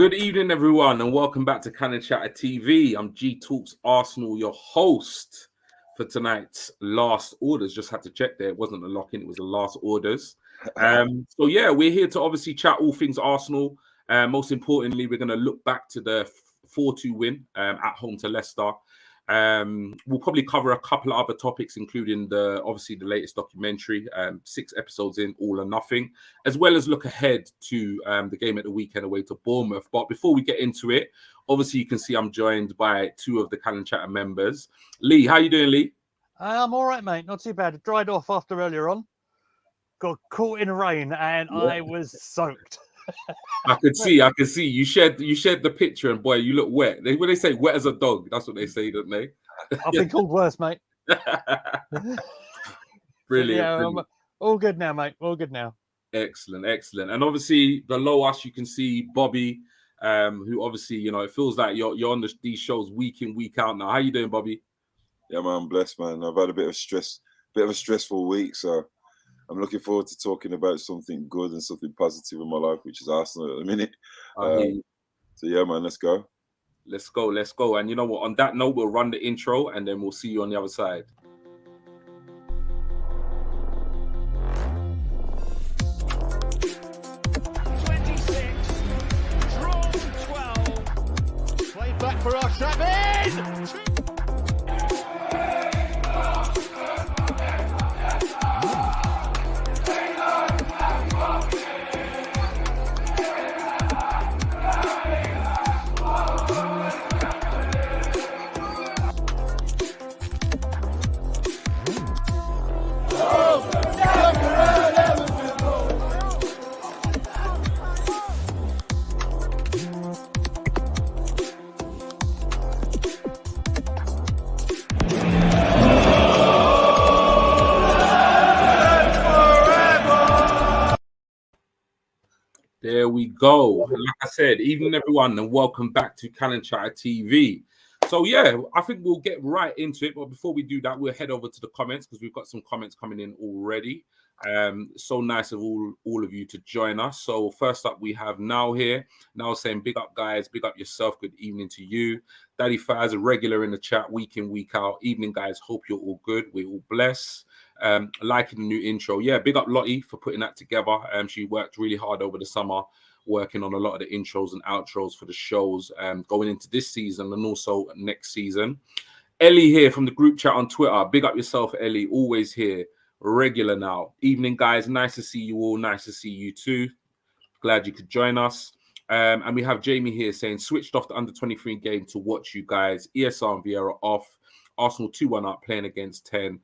Good evening, everyone, and welcome back to Cannon Chatter TV. I'm G Talks Arsenal, your host for tonight's last orders. Just had to check there; it wasn't a lock-in; it was the last orders. So yeah, we're here to obviously chat all things Arsenal. Most importantly, we're going to look back to the 4-2 win at home to Leicester. We'll probably cover a couple of other topics, including the latest documentary, 6 episodes in, All or Nothing, as well as look ahead to the game at the weekend away to Bournemouth. But before we get into it, obviously you can see I'm joined by 2 of the Cannon Chatter members. Lee, how you doing, Lee? I'm all right, mate. Not too bad. Dried off after earlier on. Got caught in rain and I was soaked. I could see. You shared the picture, and boy, you look wet. When they say wet as a dog, that's what they say, don't they? I've been called worse, mate. Brilliant. I'm all good now, mate. All good now. Excellent. And obviously, below us, you can see Bobby, who obviously, it feels like you're on these shows week in, week out now. How you doing, Bobby? Yeah, man, I'm blessed, man. I've had a bit of a stressful week, so I'm looking forward to talking about something good and something positive in my life, which is Arsenal at the minute. So yeah, man, let's go. Let's go. And you know what? On that note, we'll run the intro and then we'll see you on the other side. Back for our Travis! There we go. Like I said, evening everyone, and welcome back to Cannon Chatter TV. So yeah, I think we'll get right into it. But before we do that, we'll head over to the comments because we've got some comments coming in already. So nice of all of you to join us. So first up, we have Now here. Now saying, big up guys, big up yourself. Good evening to you. Daddy Faz, a regular in the chat week in, week out. Evening guys, hope you're all good. We're all blessed. Liking the new intro. Yeah, big up Lottie for putting that together. She worked really hard over the summer, working on a lot of the intros and outros for the shows going into this season and also next season. Ellie here from the group chat on Twitter. Big up yourself, Ellie. Always here. Regular now. Evening, guys. Nice to see you all. Nice to see you too. Glad you could join us. And we have Jamie here saying, switched off the under-23 game to watch you guys. ESR and Vieira off. Arsenal 2-1 up, playing against 10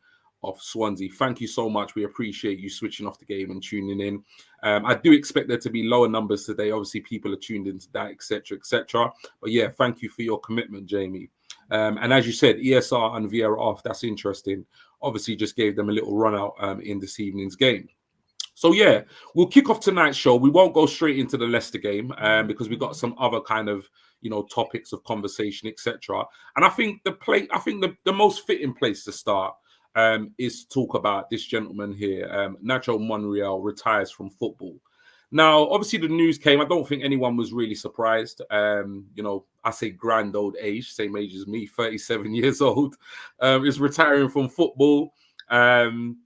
of Swansea. Thank you so much. We appreciate you switching off the game and tuning in. I do expect there to be lower numbers today. Obviously, people are tuned into that, etc., etc. But yeah, thank you for your commitment, Jamie. And as you said, ESR and Vieira off. That's interesting. Obviously, just gave them a little run out in this evening's game. So yeah, we'll kick off tonight's show. We won't go straight into the Leicester game because we've got some other kind of topics of conversation, etc. And I think the most fitting place to start is to talk about this gentleman here. Nacho Monreal retires from football. Now, obviously, the news came. I don't think anyone was really surprised. I say grand old age, same age as me, 37 years old, is retiring from football. And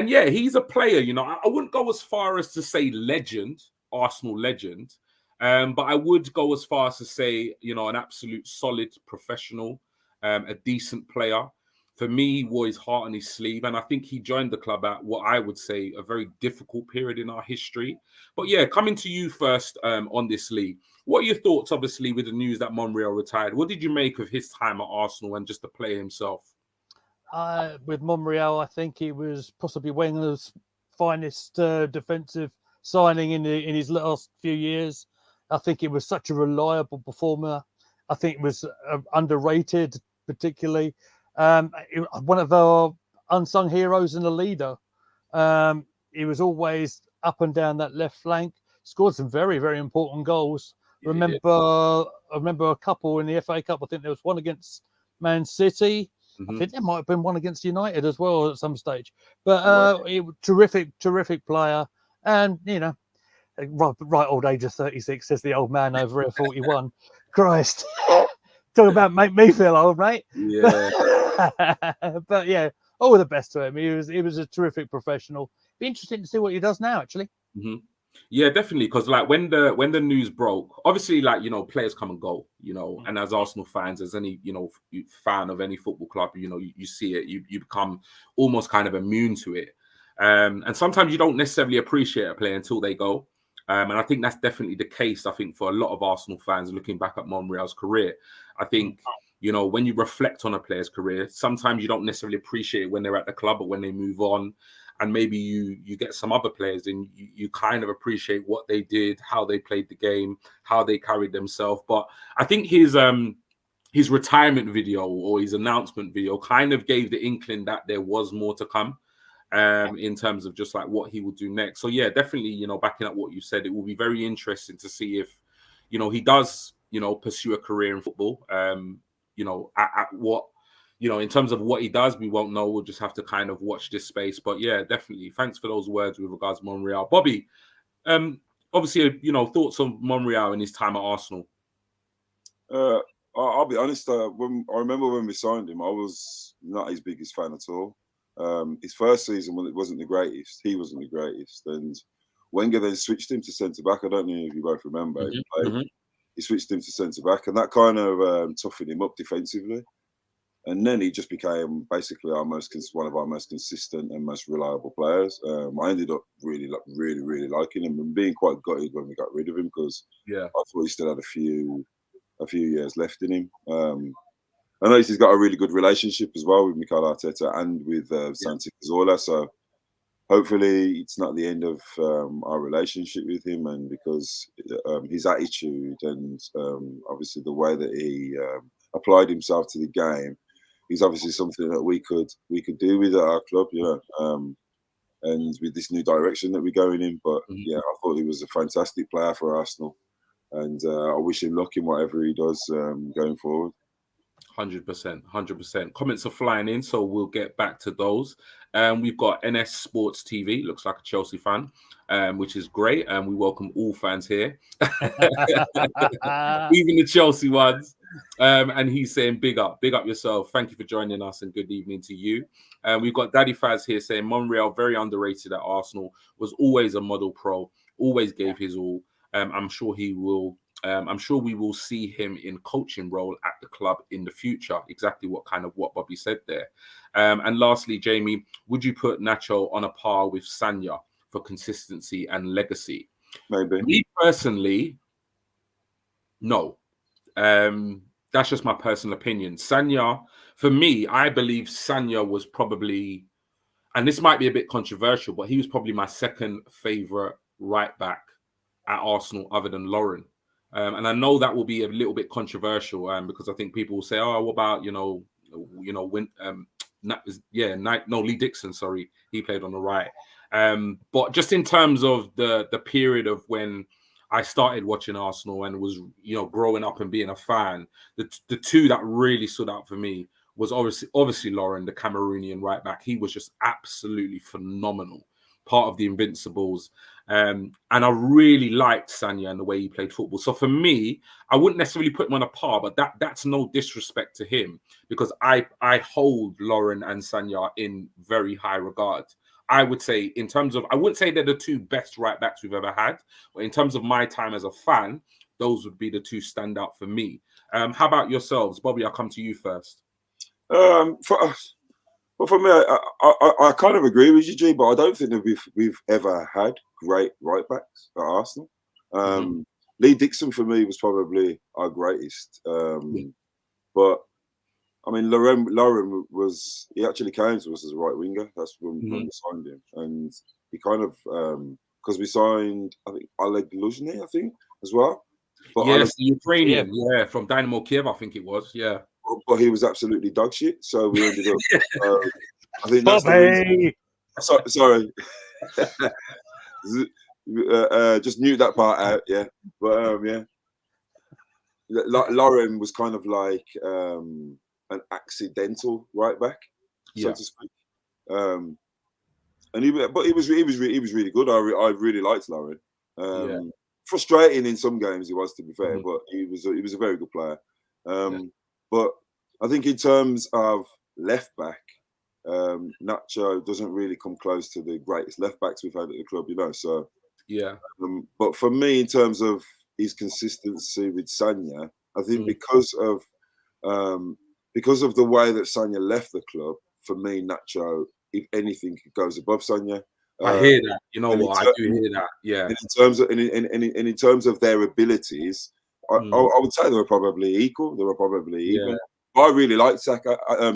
yeah, he's a player. I wouldn't go as far as to say legend, Arsenal legend, but I would go as far as to say, an absolute solid professional, a decent player. For me, he wore his heart on his sleeve, and I think he joined the club at what I would say a very difficult period in our history. But yeah, coming to you first on this, Lee. What are your thoughts, obviously, with the news that Monreal retired? What did you make of his time at Arsenal and just the player himself? With Monreal, I think he was possibly Wenger's finest defensive signing in his last few years. I think it was such a reliable performer. I think it was underrated, particularly. One of our unsung heroes and a leader. He was always up and down that left flank. Scored some very, very important goals. I remember a couple in the FA Cup. I think there was one against Man City. Mm-hmm. I think there might have been one against United as well at some stage. But terrific player. And, Right old age of 36, says the old man over here, 41. Christ. Talk about make me feel old, mate. Yeah. But yeah, all the best to him. He was a terrific professional. Be interesting to see what he does now, actually. Mm-hmm. Yeah, definitely. Because like when the news broke, obviously, like, you know, players come and go, you know, and as Arsenal fans, as any, you know, fan of any football club, you know, you see it, you become almost kind of immune to it. And sometimes you don't necessarily appreciate a player until they go. And I think that's definitely the case, I think, for a lot of Arsenal fans looking back at Monreal's career. I think, you know, when you reflect on a player's career, sometimes you don't necessarily appreciate it when they're at the club or when they move on. And maybe you get some other players and you kind of appreciate what they did, how they played the game, how they carried themselves. But I think his retirement video or his announcement video kind of gave the inkling that there was more to come. In terms of just like what he will do next. So yeah, definitely, you know, backing up what you said, it will be very interesting to see if, you know, he does, you know, pursue a career in football. You know, at what, you know, in terms of what he does, we won't know. We'll just have to kind of watch this space. But yeah, definitely. Thanks for those words with regards to Monreal. Bobby, obviously, you know, thoughts on Monreal in his time at Arsenal? I'll be honest. I remember when we signed him, I was not his biggest fan at all. His first season, when it wasn't the greatest, he wasn't the greatest, and Wenger then switched him to centre back. I don't know if you both remember. He switched him to centre back, and that kind of toughened him up defensively. And then he just became basically one of our most consistent and most reliable players. I ended up really liking him and being quite gutted when we got rid of him because I thought he still had a few years left in him. I know he's got a really good relationship as well with Mikel Arteta and with Santi Cazorla. So hopefully it's not the end of our relationship with him, and because his attitude and obviously the way that he applied himself to the game is obviously something that we could do with at our club, you know, and with this new direction that we're going in. But yeah, I thought he was a fantastic player for Arsenal, and I wish him luck in whatever he does going forward. 100%. Comments are flying in, so we'll get back to those. We've got NS Sports TV, looks like a Chelsea fan, which is great, and we welcome all fans here, even the Chelsea ones. And he's saying, big up yourself. Thank you for joining us, and good evening to you. We've got Daddy Faz here saying Monreal, very underrated at Arsenal, was always a model pro, always gave his all. I'm sure we will see him in coaching role at the club in the future. Exactly what Bobby said there. And lastly, Jamie, would you put Nacho on a par with Sanya for consistency and legacy? Maybe. Me personally, no. That's just my personal opinion. Sanya, for me, I believe Sanya was probably, and this might be a bit controversial, but he was probably my second favourite right back at Arsenal other than Lauren. And I know that will be a little bit controversial because I think people will say, "Oh, what about Lee Dixon? Sorry, he played on the right." But just in terms of the period of when I started watching Arsenal and was, you know, growing up and being a fan, the two that really stood out for me was obviously Lauren, the Cameroonian right back. He was just absolutely phenomenal, part of the Invincibles. And I really liked Sanya and the way he played football. So for me, I wouldn't necessarily put him on a par, but that's no disrespect to him because I hold Lauren and Sanya in very high regard. I would say in terms of, I wouldn't say they're the two best right backs we've ever had, but in terms of my time as a fan, those would be the two stand out for me. How about yourselves? Bobby, I'll come to you first. Well, for me, I kind of agree with you, G, but I don't think that we've ever had great right backs at Arsenal. Lee Dixon for me was probably our greatest, but I mean, Lauren was, he actually came to us as a right winger. That's when we signed him, and he kind of because we signed, I think, Oleg Luzhny, I think, as well. But yes, the Ukrainian, from Dynamo Kiev, I think it was, But he was absolutely dog shit, so we ended up. I think that's Bobby! Sorry. Just mute that part out, yeah. But Lauren was kind of like an accidental right back, so to speak. And he was really good. I really liked Lauren. Frustrating in some games, he was, to be fair, but he was a very good player. But I think in terms of left back, Nacho doesn't really come close to the greatest left backs we've had at the club, you know. So but for me, in terms of his consistency with Sagna, I think because of the way that Sagna left the club, for me, Nacho, if anything, goes above Sagna. I hear that. You know what? I do hear that. Yeah. In terms of their abilities, I would say they were probably equal. They were probably even. But I really liked Sagna. I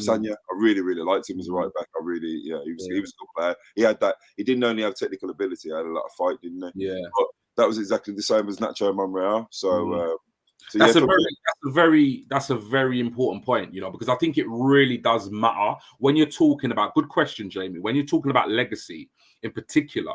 really liked him as a right back. He was a good player. He had that. He didn't only have technical ability. He had a lot of fight, didn't he? Yeah. But that was exactly the same as Nacho and Monreal. So. That's a very important point, you know, because I think it really does matter when you're talking about, good question, Jamie, when you're talking about legacy in particular.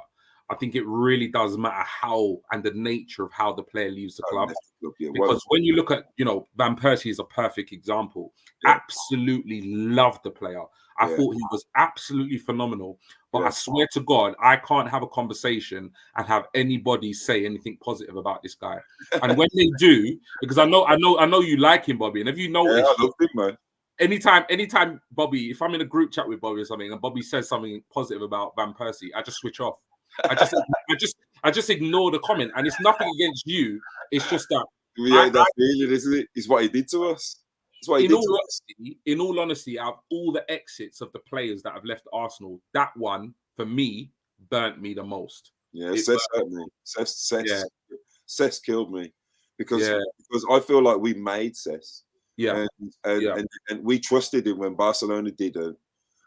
I think it really does matter how and the nature of how the player leaves the club. Because when you look at, you know, Van Persie is a perfect example. Absolutely loved the player. I thought he was absolutely phenomenal. But I swear to God, I can't have a conversation and have anybody say anything positive about this guy. And when they do, because I know you like him, Bobby. And if you notice, I love him, man. Anytime, Bobby, if I'm in a group chat with Bobby or something, and Bobby says something positive about Van Persie, I just switch off. I just ignore the comment, and it's nothing against you. It's just that that feeling, isn't it? It's what he did to us. It's what he did to us. In all honesty, out of all the exits of the players that have left Arsenal, that one for me burnt me the most. Yeah, Cesc hurt me. Cesc killed me because I feel like we made Cesc. And we trusted him when Barcelona didn't.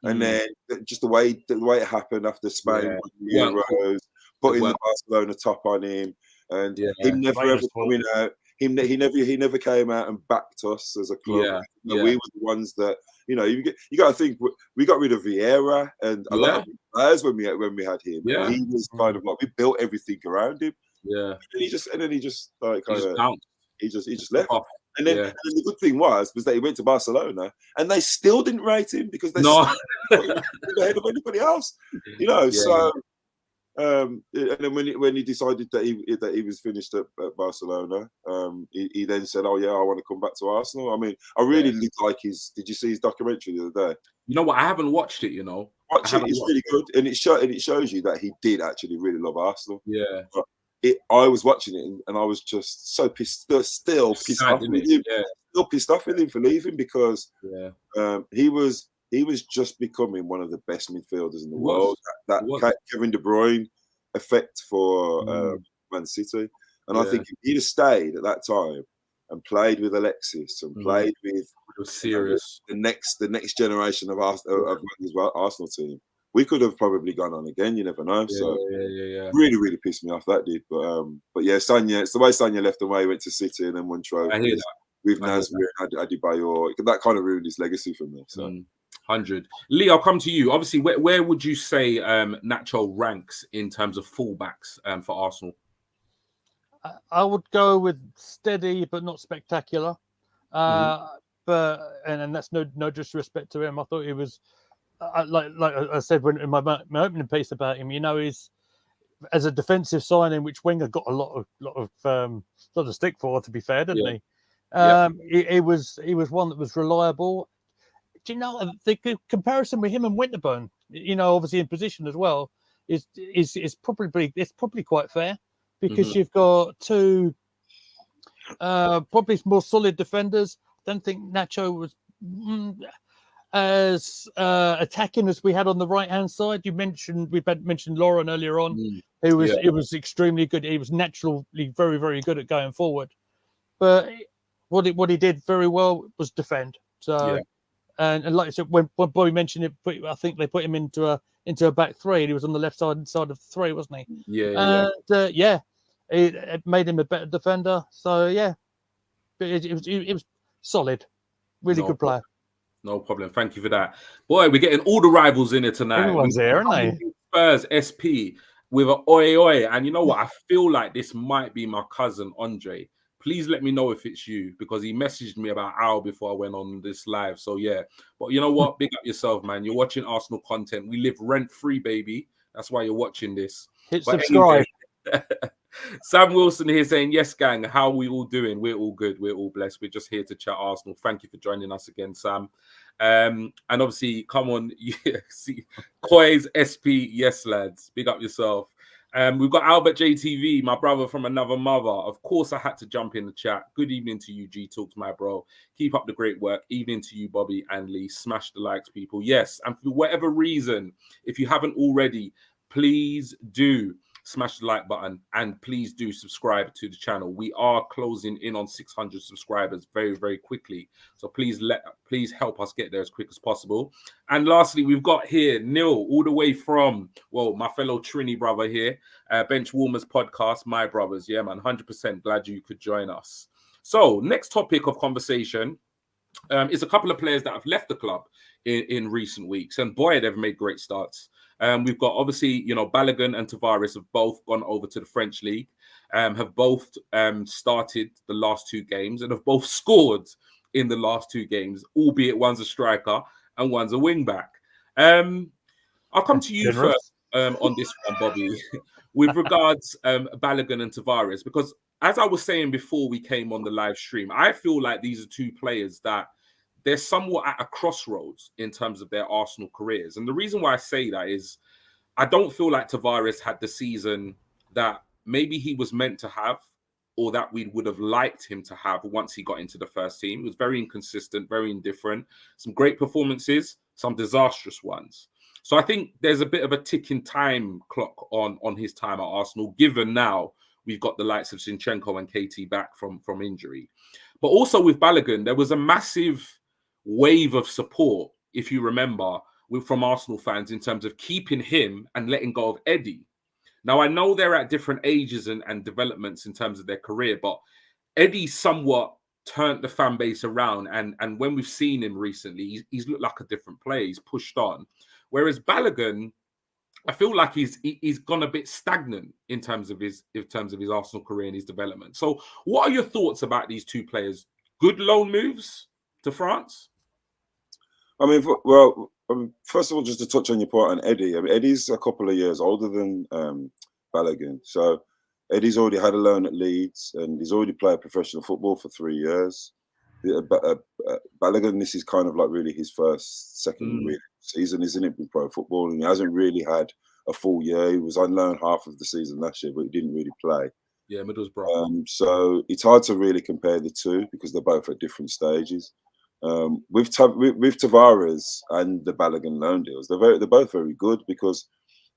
And then just the way it happened after Spain won the Euros, putting the Barcelona top on him, and him never ever coming out. He never came out and backed us as a club. We were the ones that, you know, you got to think, we got rid of Vieira and a lot of players when we had him. Yeah. He was kind of like, we built everything around him. Yeah. And he just left. And then the good thing was that he went to Barcelona and they still didn't rate him because they still ahead of anybody else. You know, so and then when he decided that he was finished at Barcelona, he then said, "Oh yeah, I want to come back to Arsenal." I mean, I really like his. Did you see his documentary the other day? You know what? I haven't watched it. You know, watch it. It's really good, and it shows you that he did actually really love Arsenal. Yeah. But I was watching it and I was just so pissed, still pissed off with him. Yeah. Still pissed off with him for leaving because he was just becoming one of the best midfielders in the world. That Kevin De Bruyne effect for Man City, and I think if he'd have stayed at that time and played with Alexis and played with the next generation of Arsenal team, we could have probably gone on again. You never know. Really, really pissed me off, that did. But yeah, Sagna. It's the way Sagna left, the way he went to City and then won trophies. I hear that. With Nasri and Adebayor. That kind of ruined his legacy for me. So. 100. Lee, I'll come to you. Obviously, where would you say Nacho ranks in terms of fullbacks for Arsenal? I would go with steady, but not spectacular. But that's no disrespect to him. I thought he was. Like I said in my opening piece about him, you know, he's as a defensive signing, which Wenger got a lot of stick for, to be fair, didn't he? He was one that was reliable. Do you know the comparison with him and Winterburn? You know, obviously in position as well is probably quite fair because you've got two probably more solid defenders. I don't think Nacho was. As attacking as we had on the right hand side. We mentioned Lauren earlier on. It was extremely good. He was naturally very, very good at going forward. But what he did very well was defend. So and like I said, when Bobby mentioned it, I think they put him into a back three, and he was on the left side of the three, wasn't he? It made him a better defender. So it was solid, really good player. No problem. Thank you for that. Boy, we're getting all the rivals in it tonight. Everyone's there, aren't they? Spurs SP with an oi. And you know what? I feel like this might be my cousin, Andre. Please let me know if it's you because he messaged me about an hour before I went on this live. So, yeah. But you know what? Big up yourself, man. You're watching Arsenal content. We live rent-free, baby. That's why you're watching this. Hit subscribe. Anyway, Sam Wilson here saying, yes, gang, how are we all doing? We're all good. We're all blessed. We're just here to chat Arsenal. Thank you for joining us again, Sam. And obviously, come on, see, Koi's SP, yes, lads. Big up yourself. We've got Albert JTV, my brother from another mother. Of course, I had to jump in the chat. Good evening to you, G Talks, my bro. Keep up the great work. Evening to you, Bobby and Lee. Smash the likes, people. Yes, and for whatever reason, if you haven't already, please do smash the like button and please do subscribe to the channel. We are closing in on 600 subscribers very, very quickly. So please help us get there as quick as possible. And lastly, we've got here Neil, all the way from, well, my fellow Trini brother here, Bench Warmers podcast, my brothers. Yeah, man, 100% glad you could join us. So next topic of conversation is a couple of players that have left the club in recent weeks. And boy, they've made great starts. We've got obviously, you know, Balogun and Tavares have both gone over to the French league, have both started the last two games and have both scored in the last two games, albeit one's a striker and one's a wing back. I'll come to you first on this one, Bobby, with regards Balogun and Tavares, because as I was saying before we came on the live stream, I feel like these are two players that they're somewhat at a crossroads in terms of their Arsenal careers. And the reason why I say that is I don't feel like Tavares had the season that maybe he was meant to have or that we would have liked him to have once he got into the first team. He was very inconsistent, very indifferent, some great performances, some disastrous ones. So I think there's a bit of a ticking time clock on his time at Arsenal, given now we've got the likes of Zinchenko and KT back from injury. But also with Balogun, there was a massive wave of support, if you remember, from Arsenal fans in terms of keeping him and letting go of Eddie. Now, I know they're at different ages and developments in terms of their career, but Eddie somewhat turned the fan base around. And when we've seen him recently, he's looked like a different player. He's pushed on. Whereas Balogun, I feel like he's gone a bit stagnant in terms of his Arsenal career and his development. So what are your thoughts about these two players? Good loan moves to France? I mean, well, first of all, just to touch on your point on Eddie. I mean, Eddie's a couple of years older than Balogun. So Eddie's already had a loan at Leeds and he's already played professional football for 3 years. Balogun, this is kind of like really his second real season, isn't it, with pro football? And he hasn't really had a full year. He was on loan half of the season last year, but he didn't really play. Yeah, Middlesbrough. So it's hard to really compare the two because they're both at different stages. With Tavares and the Balogun loan deals, they're both very good because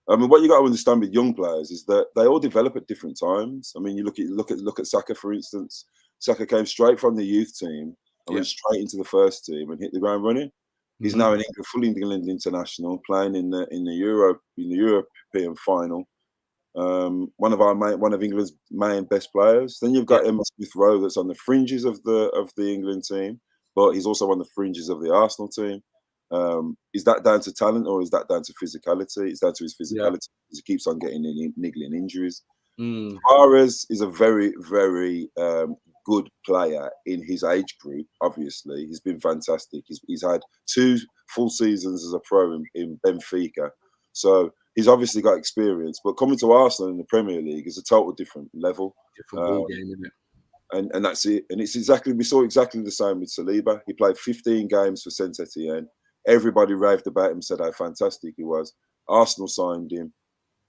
I mean, what you got to understand with young players is that they all develop at different times. I mean, you look at Saka, for instance. Saka came straight from the youth team and went straight into the first team and hit the ground running. He's now an full England international, playing in the European final. One of England's main best players. Then you've got Emma Smith Rowe, that's on the fringes of the England team, but he's also on the fringes of the Arsenal team. Is that down to talent or is that down to physicality? It's down to his physicality because he keeps on getting niggling injuries. Tavares is a very, very good player in his age group. Obviously, he's been fantastic. He's had 2 full seasons as a pro in Benfica, so he's obviously got experience. But coming to Arsenal in the Premier League is a total different level, different ball game, isn't it? And that's it. And we saw exactly the same with Saliba. He played 15 games for Saint Etienne. Everybody raved about him, said how fantastic he was. Arsenal signed him.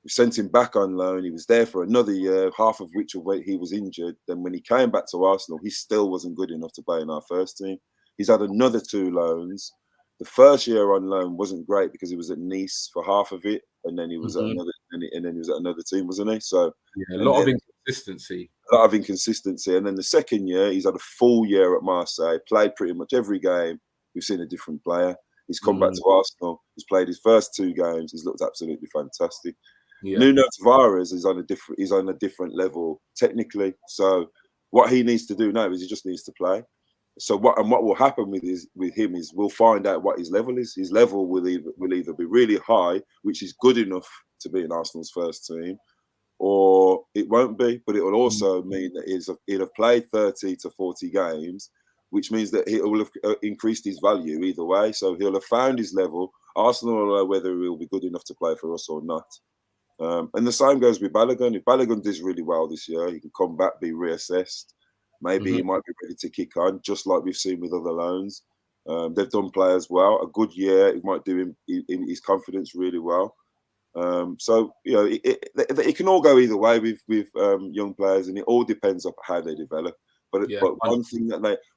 We sent him back on loan. He was there for another year, half of which he was injured. Then when he came back to Arsenal, he still wasn't good enough to play in our first team. He's had another 2 loans. The first year on loan wasn't great because he was at Nice for half of it, and then he was at another, and then he was at another team, wasn't he? So a lot of inconsistency. And then the second year, he's had a full year at Marseille, played pretty much every game. We've seen a different player. He's come back to Arsenal. He's played his first 2 games. He's looked absolutely fantastic. Yeah. Nuno Tavares is on a different level technically. So what he needs to do now is he just needs to play. So what will happen with him is we'll find out what his level is. His level will either be really high, which is good enough to be in Arsenal's first team, or it won't be. But it will also mean that he'll have played 30 to 40 games, which means that he will have increased his value either way. So he'll have found his level. Arsenal will know whether he'll be good enough to play for us or not. And the same goes with Balogun. If Balogun does really well this year, he can come back, be reassessed. Maybe he might be ready to kick on, just like we've seen with other loans. They've done players well. A good year, it might do him in his confidence really well. So you know, it can all go either way with young players, and it all depends on how they develop. But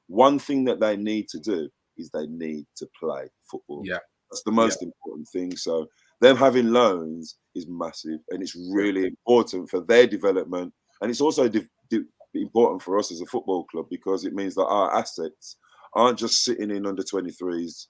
one thing that they need to do is they need to play football. Yeah, that's the most important thing. So them having loans is massive, and it's really important for their development, and it's also important for us as a football club, because it means that our assets aren't just sitting in under 23s.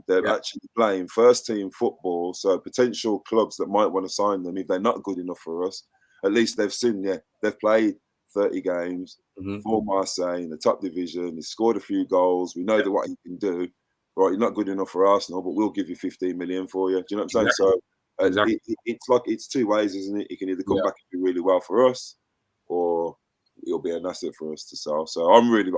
They're actually playing first team football. So potential clubs that might want to sign them, if they're not good enough for us, at least they've seen, they've played 30 games for Marseille in the top division. He scored a few goals. We know that what he can do. Right, you're not good enough for Arsenal, but we'll give you 15 million for you. Do you know what I'm saying? Exactly. So it's like, it's two ways, isn't it? He can either come back and do really well for us, or it'll be an asset for us to sell. So I'm really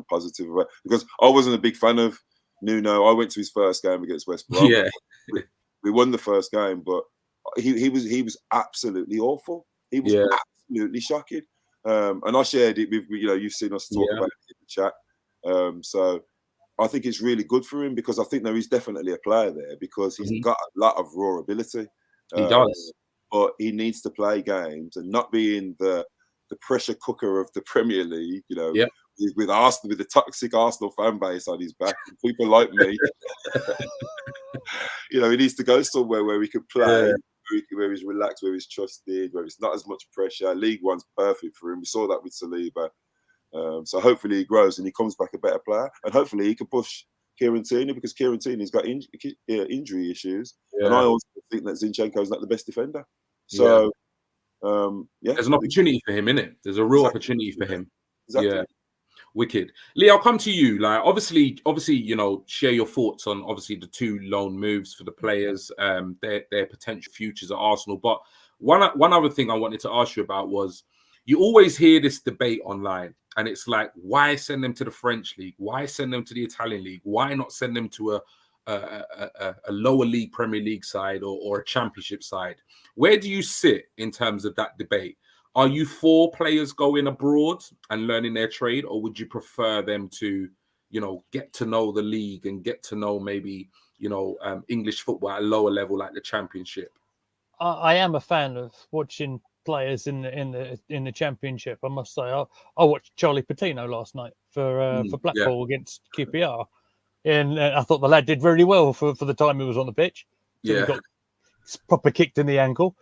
positive about it, because I wasn't a big fan of Nuno. I went to his first game against West Brom. Yeah, we won the first game, but he was absolutely awful. He was absolutely shocking. And I shared it with, you've seen us talk about it in the chat. So I think it's really good for him, because I think there is definitely a player there, because he's got a lot of raw ability. He does. But he needs to play games and not be in the pressure cooker of the Premier League, with Arsenal, with the toxic Arsenal fan base on his back, people like me. He needs to go somewhere where he can play, where he's relaxed, where he's trusted, where it's not as much pressure. League One's perfect for him. We saw that with Saliba. So hopefully he grows and he comes back a better player, and hopefully he can push Kieran Tierney, because Kieran Tierney's got injury issues, and I also think that Zinchenko's not the best defender. So there's an opportunity for him, innit? There's a real opportunity for him. Exactly. Yeah, wicked. Lee, I'll come to you. Like, obviously, share your thoughts on obviously the two loan moves for the players, their potential futures at Arsenal. But one other thing I wanted to ask you about was, you always hear this debate online, and it's like, why send them to the French league? Why send them to the Italian league? Why not send them to a lower league Premier League side or a championship side? Where do you sit in terms of that debate? Are you for players going abroad and learning their trade, or would you prefer them to, get to know the league and get to know maybe, English football at a lower level like the Championship? I am a fan of watching players in the Championship. I must say, I watched Charlie Patino last night for Blackpool against QPR, and I thought the lad did really well for the time he was on the pitch. So he got proper kicked in the ankle.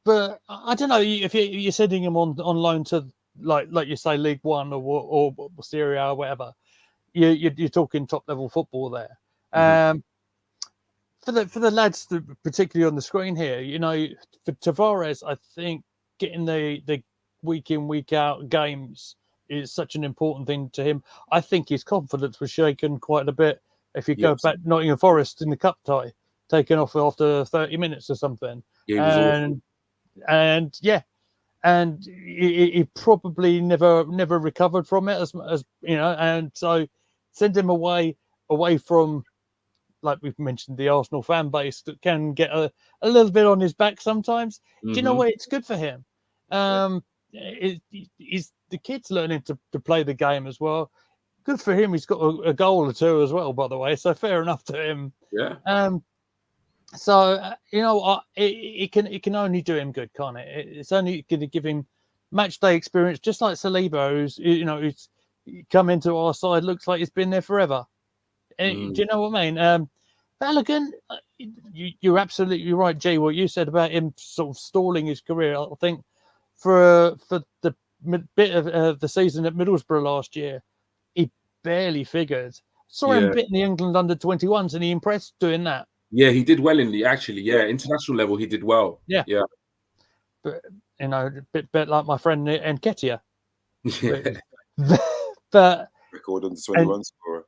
But I don't know if you're sending him on loan to like you say League One or Serie A or whatever. You're talking top level football there. For the lads, particularly on the screen here, for Tavares, I think getting the week in, week out games is such an important thing to him. I think his confidence was shaken quite a bit. If you go back, Nottingham Forest in the cup tie, taken off after 30 minutes or something, and he probably never recovered from it as and so send him away from, like we've mentioned, the Arsenal fan base that can get a little bit on his back sometimes. Do you know what? It's good for him. He's the kid's learning to play the game as well. Good for him. He's got a goal or two as well, by the way. So fair enough to him. Yeah. It can only do him good, can't it? It's only going to give him match day experience, just like Saliba, who's come into our side, looks like he's been there forever. Do you know what I mean? Balogun, you're absolutely right, G. What you said about him sort of stalling his career. I think for the bit of the season at Middlesbrough last year, he barely figured. Saw him a bit in the England under-21s, and he impressed doing that. Yeah, he did well in the international level. He did well. Yeah. But a bit like my friend Nketiah. Yeah. But record under-21 scorer.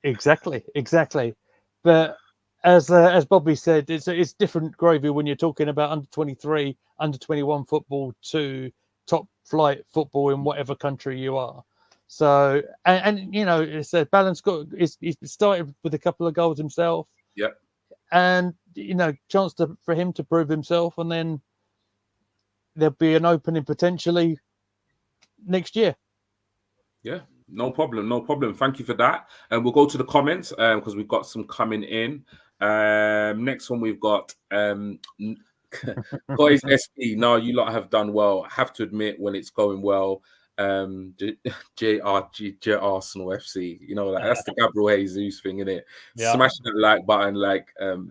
Exactly. But as Bobby said, it's different gravy when you're talking about under-23, under-21 football to top flight football in whatever country you are. So it's a balance. He's started with a couple of goals himself. Yep. and chance for him to prove himself, and then there'll be an opening potentially next year. Yeah, no problem. Thank you for that. And we'll go to the comments because we've got some coming in. Next one we've got Guys SP. No, you lot have done well. I have to admit when it's going well. J Arsenal FC. That's the Gabriel Jesus thing, isn't it? Yeah. Smashing that like button like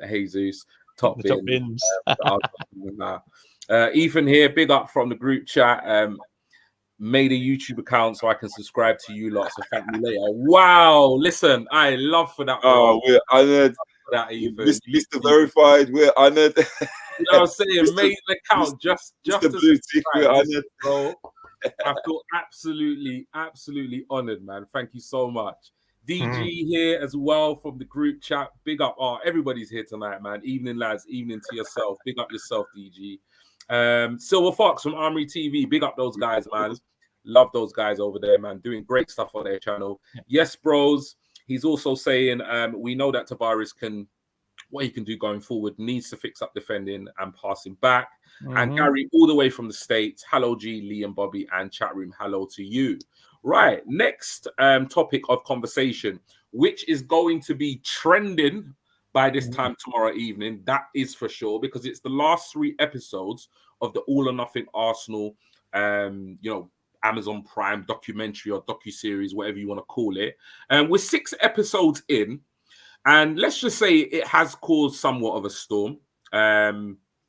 Jesus. Top bins. Ethan here, big up from the group chat. Made a YouTube account so I can subscribe to you lot. So thank me later. Wow, listen, I love for that. Oh, we're honored. That Ethan, Mr. Verified, we're honored. You know what I'm saying? Made an account just the blue tick. We're honored, bro. I feel absolutely honored, man. Thank you so much. DG here as well from the group chat. Big up. Oh, everybody's here tonight, man. Evening, lads. Evening to yourself. Big up yourself, DG. Silver Fox from Armory TV. Big up those guys, man. Love those guys over there, man. Doing great stuff on their channel. Yes, bros. He's also saying we know that Tavares what he can do going forward, needs to fix up defending and passing back. And Gary, all the way from the States. Hello, G, Lee and Bobby, and chat room. Hello to you. Right. Next topic of conversation, which is going to be trending by this time tomorrow evening. That is for sure, because it's the last 3 episodes of the All or Nothing Arsenal, Amazon Prime documentary or docuseries, whatever you want to call it. And we're 6 episodes in, and let's just say it has caused somewhat of a storm.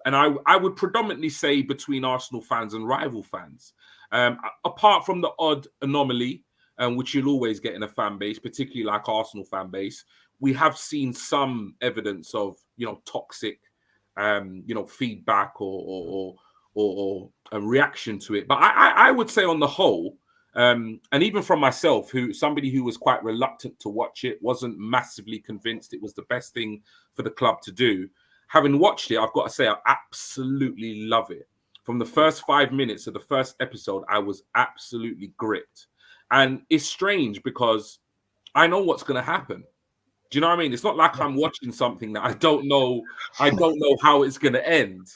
And I would predominantly say between Arsenal fans and rival fans. Apart from the odd anomaly, which you'll always get in a fan base, particularly like Arsenal fan base, we have seen some evidence of, toxic, feedback or a reaction to it. But I would say on the whole, and even from myself, somebody who was quite reluctant to watch it, wasn't massively convinced it was the best thing for the club to do. Having watched it, I've got to say I absolutely love it. From the first 5 minutes of the first episode, I was absolutely gripped. And it's strange because I know what's going to happen. Do you know what I mean? It's not like I'm watching something that I don't know how it's going to end.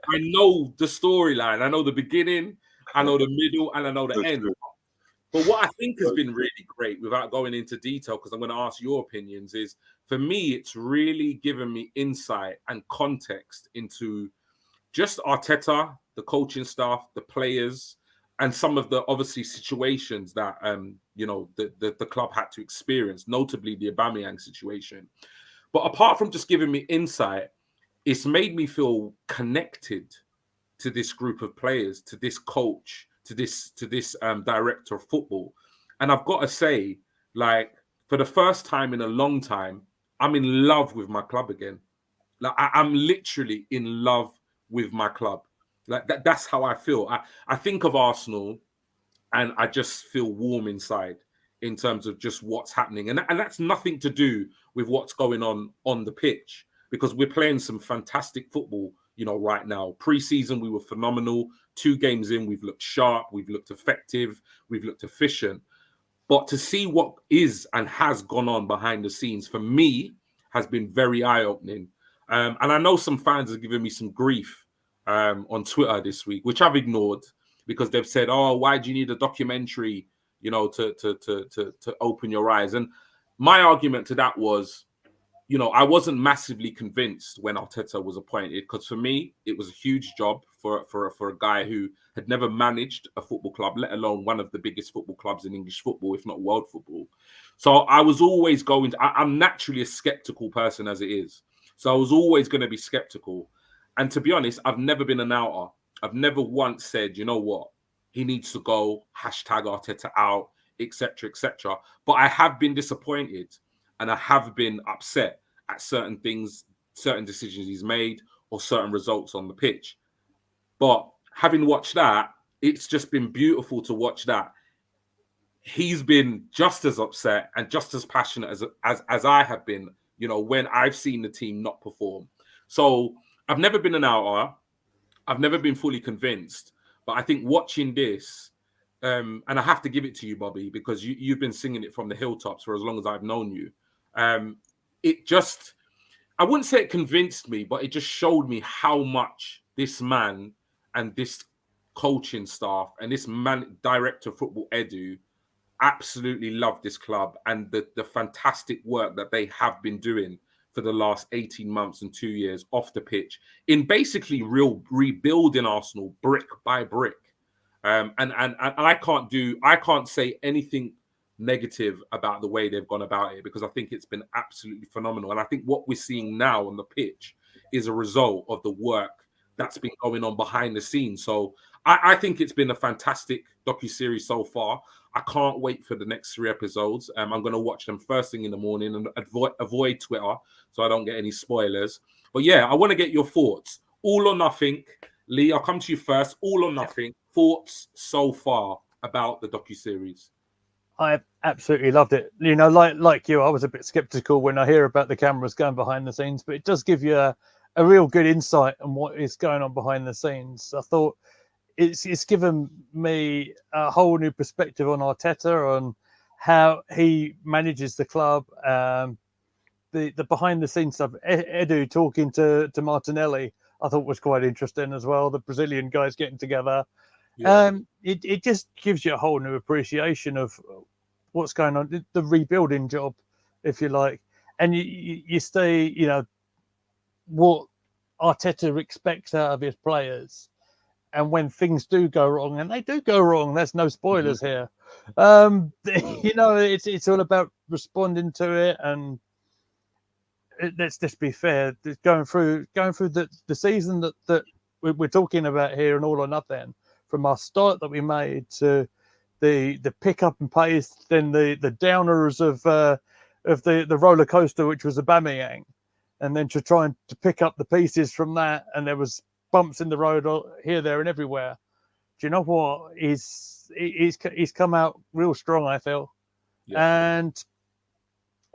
I know the storyline. I know the beginning, I know the middle, and I know the end. But what I think has been really great, without going into detail, because I'm going to ask your opinions, is for me, it's really given me insight and context into just Arteta, the coaching staff, the players, and some of the obviously situations that the club had to experience, notably the Aubameyang situation. But apart from just giving me insight, it's made me feel connected to this group of players, to this coach, to this director of football. And I've got to say, like, for the first time in a long time, I'm in love with my club again. Like, I'm literally in love with my club. Like that's how I feel. I think of Arsenal and I just feel warm inside in terms of just what's happening. And that's nothing to do with what's going on the pitch, because we're playing some fantastic football, right now. Pre-season, we were phenomenal. 2 games in, we've looked sharp, we've looked effective, we've looked efficient. But to see what is and has gone on behind the scenes, for me, has been very eye-opening. And I know some fans have given me some grief on Twitter this week, which I've ignored, because they've said, "Oh, why do you need a documentary, to open your eyes?" And my argument to that was, I wasn't massively convinced when Arteta was appointed, because for me, it was a huge job for a guy who had never managed a football club, let alone one of the biggest football clubs in English football, if not world football. So I was always I'm naturally a skeptical person as it is. So I was always going to be skeptical. And to be honest, I've never been an outer. I've never once said, you know what, he needs to go, #Arteta out, etc., etc. But I have been disappointed and I have been upset at certain things, certain decisions he's made, or certain results on the pitch. But having watched that, it's just been beautiful to watch that he's been just as upset and just as passionate as I have been, when I've seen the team not perform. So I've never been an outer. I've never been fully convinced. But I think watching this, and I have to give it to you, Bobby, because you've been singing it from the hilltops for as long as I've known you. I wouldn't say it convinced me, but it just showed me how much this man and this coaching staff and this director of football, Edu, absolutely love this club and the fantastic work that they have been doing for the last 18 months and 2 years off the pitch in basically rebuilding Arsenal brick by brick. And I can't say anything negative about the way they've gone about it, because I think it's been absolutely phenomenal. And I think what we're seeing now on the pitch is a result of the work that's been going on behind the scenes. So I think it's been a fantastic docuseries so far. I can't wait for the next 3 episodes. I'm going to watch them first thing in the morning and avoid Twitter so I don't get any spoilers. But yeah, I want to get your thoughts. All or nothing. Lee, I'll come to you first. All or nothing. Thoughts so far about the docuseries? I absolutely loved it. You know, like you, I was a bit skeptical when I hear about the cameras going behind the scenes, but it does give you a real good insight on what is going on behind the scenes. I thought it's given me a whole new perspective on Arteta, on how he manages the club. The behind the scenes stuff, Edu talking to Martinelli, I thought was quite interesting as well. The Brazilian guys getting together. Yeah. It just gives you a whole new appreciation of what's going on, the rebuilding job, if you like. And you stay, you know, what Arteta expects out of his players. And when things do go wrong, and they do go wrong, there's no spoilers here. You know, it's all about responding to it. And let's just be fair, going through the season that we're talking about here, and all or nothing, from our start that we made to the pick up and pace, then the downers of the roller coaster, which was Aubameyang, and then to try and to pick up the pieces from that, and there was bumps in the road here, there, and everywhere. Do you know what? He's come out real strong, I feel. Yeah. And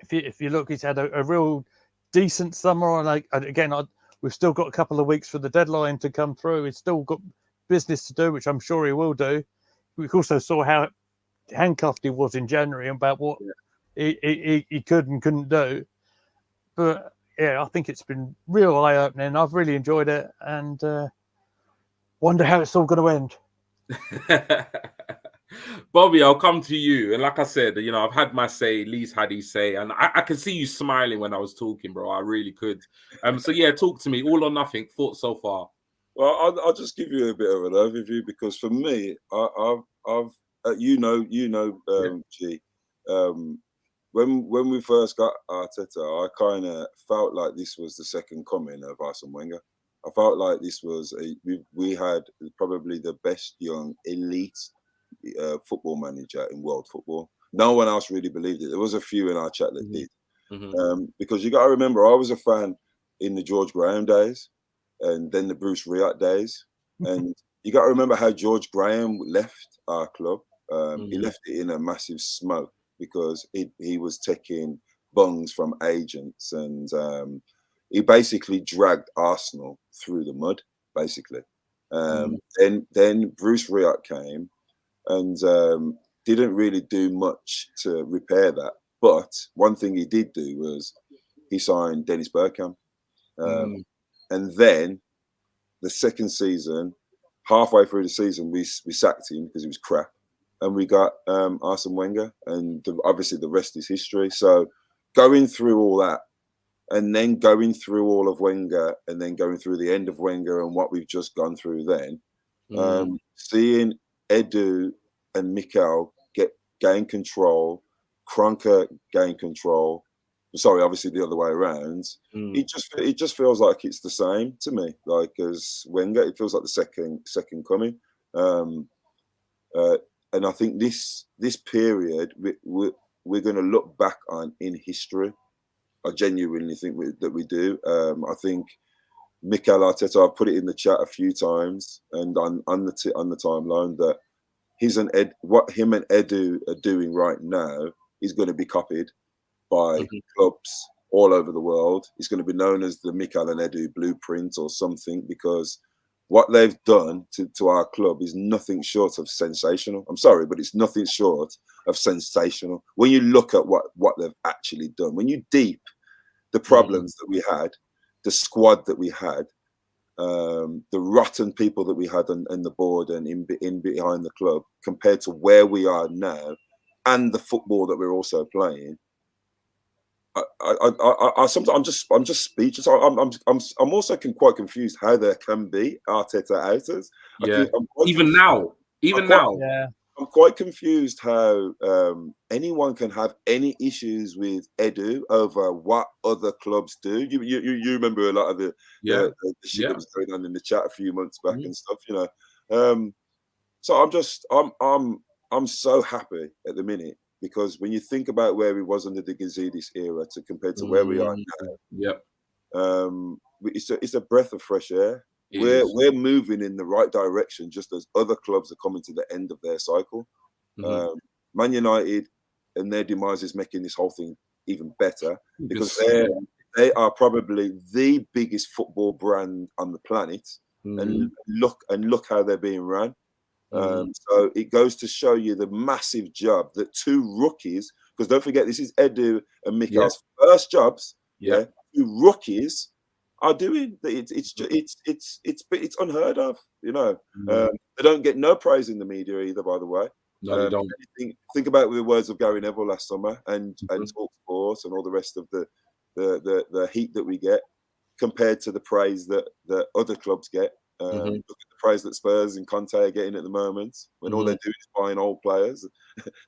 if you look, he's had a real decent summer. And we've still got a couple of weeks for the deadline to come through. He's still got business to do, which I'm sure he will do. We also saw how handcuffed he was in January about what he could and couldn't do. But yeah, I think it's been real eye-opening. I've really enjoyed it, and wonder how it's all going to end. Bobby, I'll come to you. And like I said, you know, I've had my say, Lee's had his say, and I could see you smiling when I was talking, bro. I really could. So yeah, talk to me. All or nothing. Thoughts so far? Well, I'll just give you a bit of an overview, because for me, I've G, when we first got Arteta, I kind of felt like this was the second coming of Arsene Wenger. I felt like this was we had probably the best young elite football manager in world football. No one else really believed it. There was a few in our chat that did, because you got to remember, I was a fan in the George Graham days, and then the Bruce Rioch days. And you got to remember how George Graham left our club. He left it in a massive smoke, because he was taking bungs from agents, and he basically dragged Arsenal through the mud, basically. Then Bruce Rioch came and didn't really do much to repair that. But one thing he did do was he signed Dennis Bergkamp. And then the second season, halfway through the season, we sacked him because he was crap. And we got Arsene Wenger, and obviously the rest is history. So going through all that, and then going through all of Wenger, and then going through the end of Wenger and what we've just gone through then, seeing Edu and Mikel gain control, Kroenke gain control. Sorry, obviously the other way around. It just feels like it's the same to me, like as Wenger. It feels like the second coming. And I think this period we're going to look back on in history. I genuinely think that we do. I think Mikel Arteta, I've put it in the chat a few times, and on the timeline, that what him and Edu are doing right now is going to be copied by clubs all over the world. It's going to be known as the Mikel and Edu blueprint or something, because what they've done to our club is nothing short of sensational. I'm sorry, but it's nothing short of sensational. When you look at what they've actually done, when you deep the problems that we had, the squad that we had, the rotten people that we had on the board and in behind the club, compared to where we are now, and the football that we're also playing. Sometimes I'm just speechless. I'm also quite confused how there can be Arteta outers. Even now. I'm quite confused how anyone can have any issues with Edu over what other clubs do. You remember a lot of the shit that was going on in the chat a few months back and stuff, you know. So I'm so happy at the minute, because when you think about where we was under the Gazidis era to compared to where we are now, it's a breath of fresh air. We're moving in the right direction, just as other clubs are coming to the end of their cycle. Man United and their demise is making this whole thing even better, because they are probably the biggest football brand on the planet, and look how they're being run. So it goes to show you the massive job that two rookies, because don't forget, this is Edu and Mikel's first jobs. Two rookies are doing. It's unheard of, you know. They don't get no praise in the media either, by the way. No, they don't. Think about the words of Gary Neville last summer, and Talk Sports and all the rest of the heat that we get, compared to the praise that other clubs get. Look at the praise that Spurs and Conte are getting at the moment, when all they're doing is buying old players.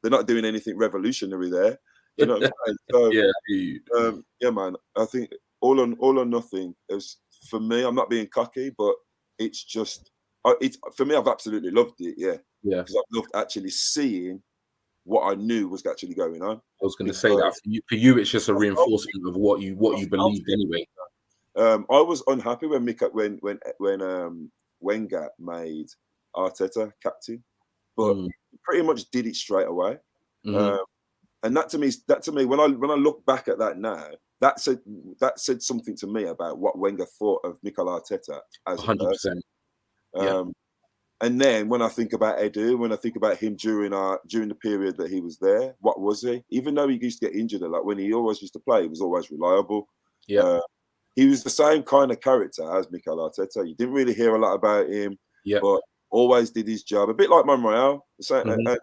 They're not doing anything revolutionary there. You know what I'm saying? So, yeah, man. I think all or nothing is, for me. I'm not being cocky, but it's just for me. I've absolutely loved it. Yeah, because I've loved actually seeing what I knew was actually going on. I was going to say that for you, it's just a reinforcement of what you believed anyway. I was unhappy when Wenger made Arteta captain, but he pretty much did it straight away. And that to me, when I look back at that now, that said something to me about what Wenger thought of Mikel Arteta as 100%. And then when I think about Edu, when I think about him during the period that he was there, what was he? Even though he used to get injured a lot, when he always used to play, he was always reliable. He was the same kind of character as Mikel Arteta. You didn't really hear a lot about him, but always did his job. A bit like Monreal. And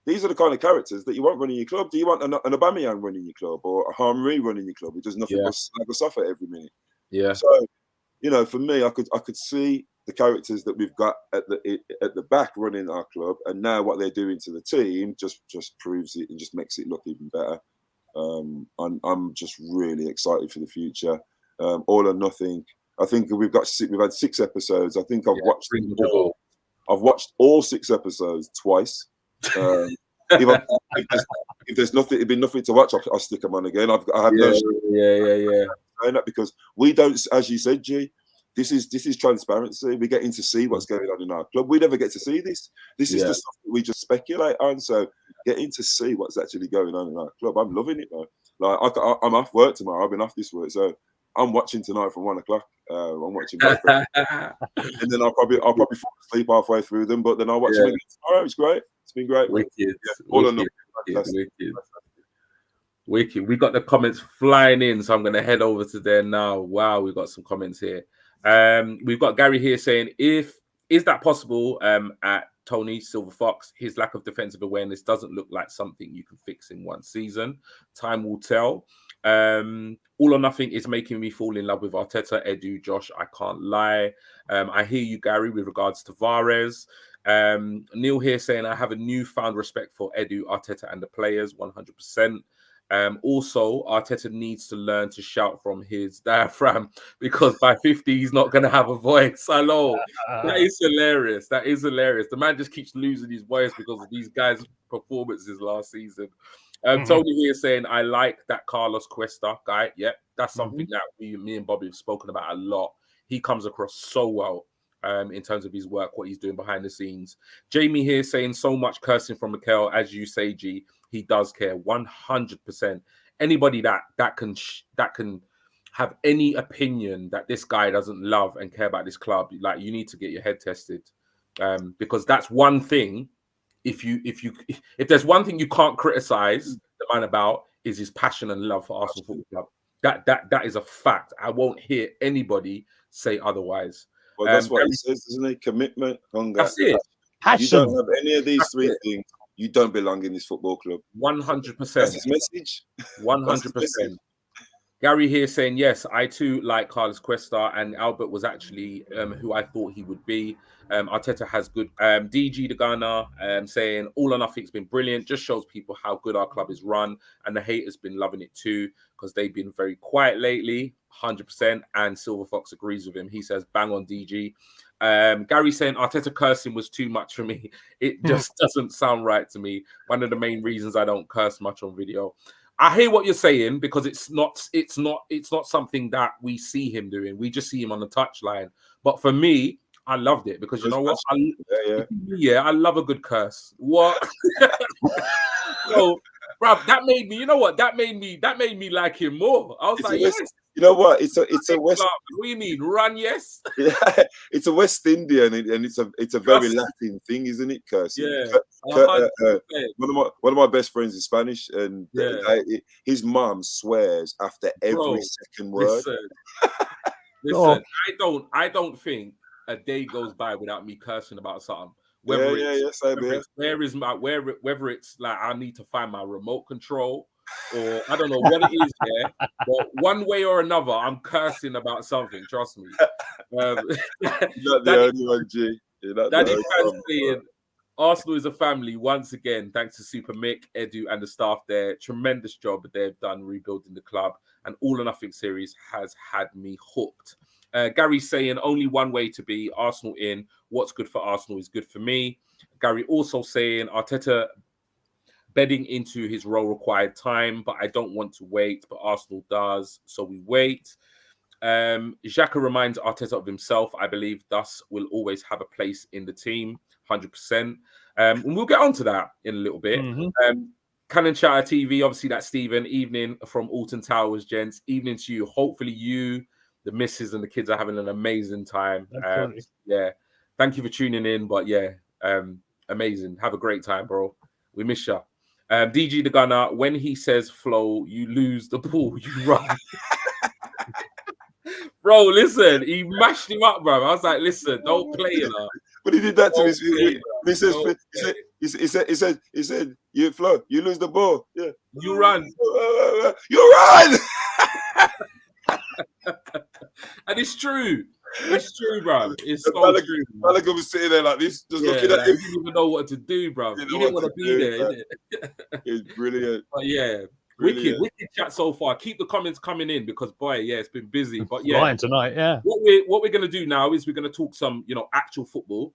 these are the kind of characters that you want running your club. Do you want an Aubameyang running your club, or a Henry running your club? He does nothing but slag us off at every minute. So, you know, for me, I could see the characters that we've got at the back running our club, and now what they're doing to the team just proves it and just makes it look even better. I'm just really excited for the future. All or nothing. I think we've had 6 episodes. I think I've watched them all. I've watched all 6 episodes twice. If there's nothing, it'd be nothing to watch, I'll stick them on again. I have no because we don't, as you said, G. This is transparency. We're getting to see what's going on in our club. We never get to see this. This is the stuff that we just speculate on. So getting to see what's actually going on in our club, I'm loving it though. Like I'm off work tomorrow. I've been off this week, so I'm watching tonight from 1 o'clock. I'm watching both, and then I'll probably fall asleep halfway through them. But then I'll watch them again tomorrow. It's great. It's been great. Wicked. Wicked. We got the comments flying in, so I'm going to head over to there now. Wow, we've got some comments here. We've got Gary here saying, is that possible at Tony Silver Fox? His lack of defensive awareness doesn't look like something you can fix in one season. Time will tell. All or nothing is making me fall in love with Arteta, Edu, Josh. I can't lie. I hear you, Gary, with regards to Tavares. Neil here saying, I have a newfound respect for Edu, Arteta, and the players, 100%. Also, Arteta needs to learn to shout from his diaphragm, because by 50 he's not going to have a voice. Hello, that is hilarious. That is hilarious. The man just keeps losing his voice because of these guys' performances last season. Tony here saying, I like that Carlos Cuesta guy. Yep, that's something that me and Bobby have spoken about a lot. He comes across so well in terms of his work, what he's doing behind the scenes. Jamie here saying, so much cursing from Mikel, as you say, G. He does care 100%. Anybody that can have any opinion that this guy doesn't love and care about this club, like, you need to get your head tested, because that's one thing. If there's one thing you can't criticize the man about, is his passion and love for Arsenal Football Club. That is a fact. I won't hear anybody say otherwise. Well, that's what it says, isn't it? Commitment, hunger. That's it. You don't have any of these three things, you don't belong in this football club. 100%. That's his message. 100%. Gary here saying, yes, I too like Carlos Cuesta, and Albert was actually who I thought he would be. Arteta has good. DG the Ghana saying, all or nothing's been brilliant. Just shows people how good our club is run, and the haters been loving it too because they've been very quiet lately. 100%. And Silver Fox agrees with him. He says, bang on DG. Gary saying Arteta cursing was too much for me. It just doesn't sound right to me. One of the main reasons I don't curse much on video. I hear what you're saying because it's not something that we see him doing. We just see him on the touchline. But for me, I loved it because you know what? I love a good curse. What? So, bro, that made me. You know what? That made me like him more. I was like, yes. You know what? It's a West. What do you mean? Run, yes. Yeah, it's a West Indian and it's a very Latin thing, isn't it? Cursing. Yeah. One of my best friends is Spanish, and his mom swears after every second word. Listen, I don't think a day goes by without me cursing about something. Whether it's like I need to find my remote control, or I don't know what it is, but one way or another, I'm cursing about something. Trust me. You're not the only one, G. Saying Arsenal is a family once again. Thanks to Super Mick, Edu, and the staff there. Tremendous job they've done rebuilding the club, and All or Nothing series has had me hooked. Gary saying only one way to be Arsenal in. What's good for Arsenal is good for me. Gary also saying Arteta bedding into his role required time, but I don't want to wait, but Arsenal does, so we wait. Xhaka reminds Arteta of himself. I believe thus will always have a place in the team, 100%. And we'll get on to that in a little bit. Cannon Chatter TV, obviously that's Stephen. Evening from Alton Towers, gents. Evening to you. Hopefully you, the missus and the kids are having an amazing time. Thank you for tuning in, but amazing. Have a great time, bro. We miss you. DG the Gunner, when he says flow, you lose the ball, you run. Bro, listen, he mashed him up, bro. I was like, listen, don't play it up. But he did that to me. He said, you flow, you lose the ball. Yeah. You run. You run! And it's true. It's true, bro. It's so true. Malaga was sitting there like this, just looking at him. He didn't even know what to do, bro. He didn't want to be there, innit? It's brilliant. But wicked chat so far. Keep the comments coming in because, boy, it's been busy. But flying tonight, What we're gonna do now is we're gonna talk some, actual football,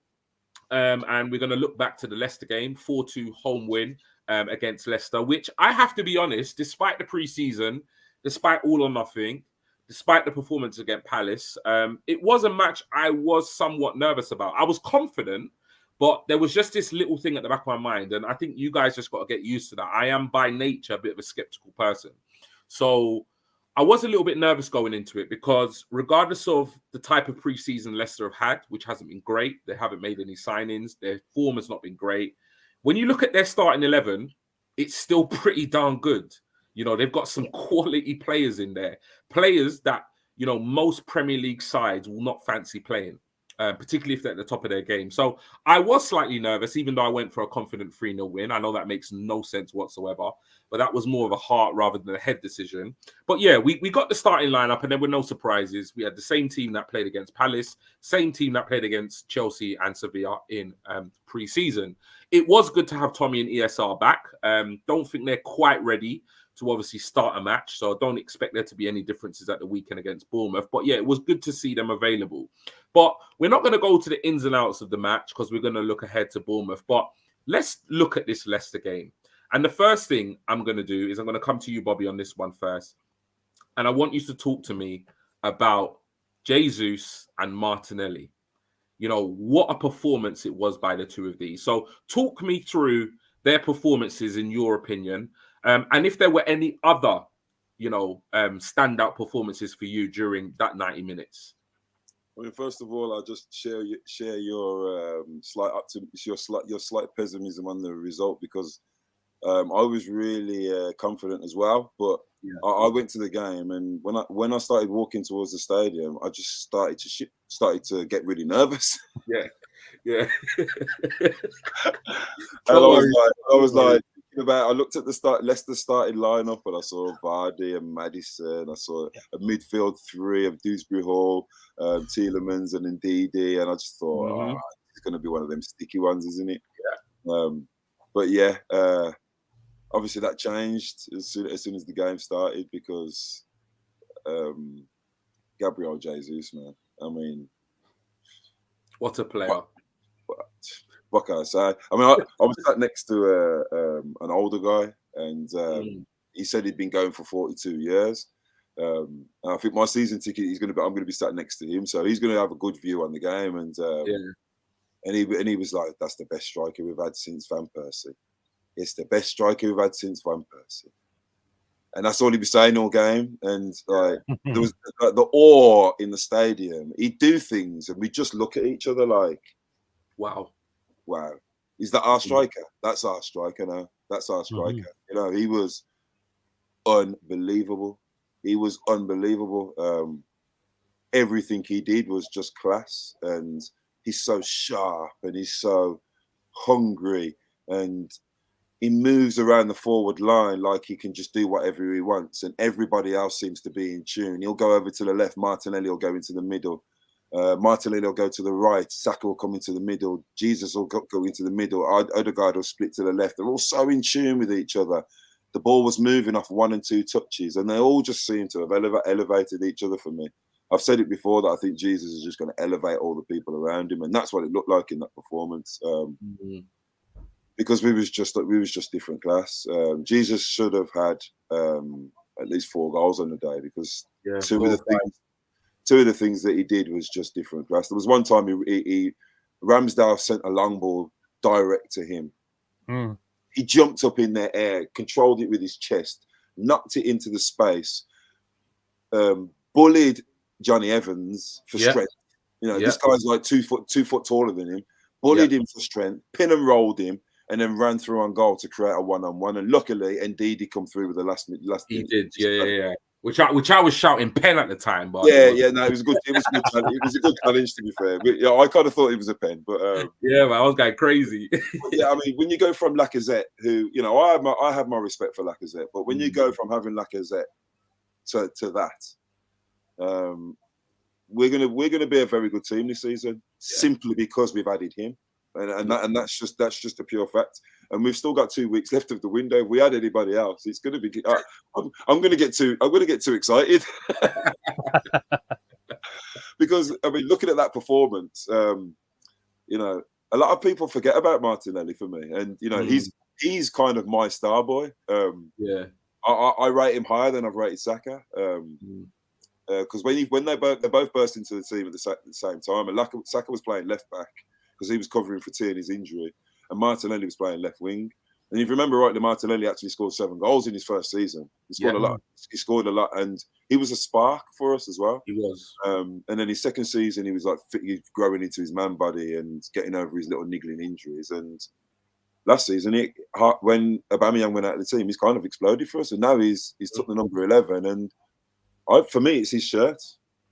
and we're gonna look back to the Leicester game, 4-2 home win against Leicester, which I have to be honest, despite the preseason, despite All or Nothing, despite the performance against Palace, it was a match I was somewhat nervous about. I was confident, but there was just this little thing at the back of my mind, and I think you guys just got to get used to that. I am by nature a bit of a skeptical person. So I was a little bit nervous going into it because regardless of the type of preseason Leicester have had, which hasn't been great, they haven't made any signings, their form has not been great. When you look at their starting 11, it's still pretty darn good. They've got some quality players in there. Players that, most Premier League sides will not fancy playing, particularly if they're at the top of their game. So I was slightly nervous, even though I went for a confident 3-0 win. I know that makes no sense whatsoever, but that was more of a heart rather than a head decision. But we got the starting lineup and there were no surprises. We had the same team that played against Palace, same team that played against Chelsea and Sevilla in pre-season. It was good to have Tommy and ESR back. Don't think they're quite ready to obviously start a match, so I don't expect there to be any differences at the weekend against Bournemouth. But it was good to see them available. But we're not going to go to the ins and outs of the match because we're going to look ahead to Bournemouth. But let's look at this Leicester game. And the first thing I'm going to do is I'm going to come to you, Bobby, on this one first. And I want you to talk to me about Jesus and Martinelli. What a performance it was by the two of these. So talk me through their performances in your opinion. And if there were any other, standout performances for you during that 90 minutes. I mean, first of all, I'll just share your slight pessimism on the result because I was really confident as well. But I went to the game, and when I started walking towards the stadium, I just started to get really nervous. Yeah. And I was like, I looked at the Leicester starting lineup, and I saw Vardy and Maddison. I saw a midfield three of Dewsbury Hall, Tielemans, and Ndidi, and I just thought, it's going to be one of them sticky ones, isn't it? But yeah, obviously that changed as soon as the game started, because Gabriel Jesus, man. I mean, what a player! What can I say? I mean, I was sat next to an older guy, and he said he'd been going for 42 years. And I think my season ticket, I'm going to be sat next to him, so he's going to have a good view on the game. And he was like, "That's the best striker we've had since Van Persie. It's the best striker we've had since Van Persie." And that's all he was saying all game. And like there was the awe in the stadium. He'd do things, and we'd just look at each other like, "Wow, is that our striker? That's our striker now. That's our striker." You know, he was unbelievable. He was unbelievable. Everything he did was just class, and he's so sharp, and he's so hungry, and he moves around the forward line like he can just do whatever he wants, and everybody else seems to be in tune. He'll go over to the left, Martinelli will go into the middle. Martinelli will go to the right, Saka will come into the middle, Jesus will go into the middle, Odegaard will split to the left. They're all so in tune with each other. The ball was moving off 1 and 2 touches, and they all just seem to have elevated each other for me. I've said it before that I think Jesus is just going to elevate all the people around him, and that's what it looked like in that performance. Because we was just different class. Jesus should have had at least 4 goals on the day, because two of the things that he did was just different class. There was one time he Ramsdale sent a long ball direct to him. He jumped up in the air, controlled it with his chest, knocked it into the space, bullied Johnny Evans for strength. You know, this guy's like 2 foot taller than him. Bullied him for strength, pin and rolled him, and then ran through on goal to create a 1-on-1. And luckily, Ndidi come through with the last. He did, yeah. Which I was shouting pen at the time, but it was good. It was a good challenge, to be fair. I kind of thought it was a pen, but man, I was going crazy. I mean, when you go from Lacazette, who I have my respect for Lacazette, but when you go from having Lacazette to that, we're gonna be a very good team this season, simply because we've added him. And that's just a pure fact. And we've still got 2 weeks left of the window. If we add anybody else, it's going to be. I'm going to get too excited because I mean, looking at that performance, you know, a lot of people forget about Martinelli for me, and you know, he's kind of my star boy. I rate him higher than I've rated Saka. Because when they both burst into the team at the same time, and Saka was playing left back, because he was covering for Tierney's injury, and Martinelli was playing left wing. And if you remember rightly, Martinelli actually scored 7 goals in his first season. He scored a lot. He scored a lot, and he was a spark for us as well. He was. And then his second season, he was like growing into his man body and getting over his little niggling injuries. And last season, when Aubameyang went out of the team, he's kind of exploded for us. And now he's took the number 11. And for me, it's his shirt.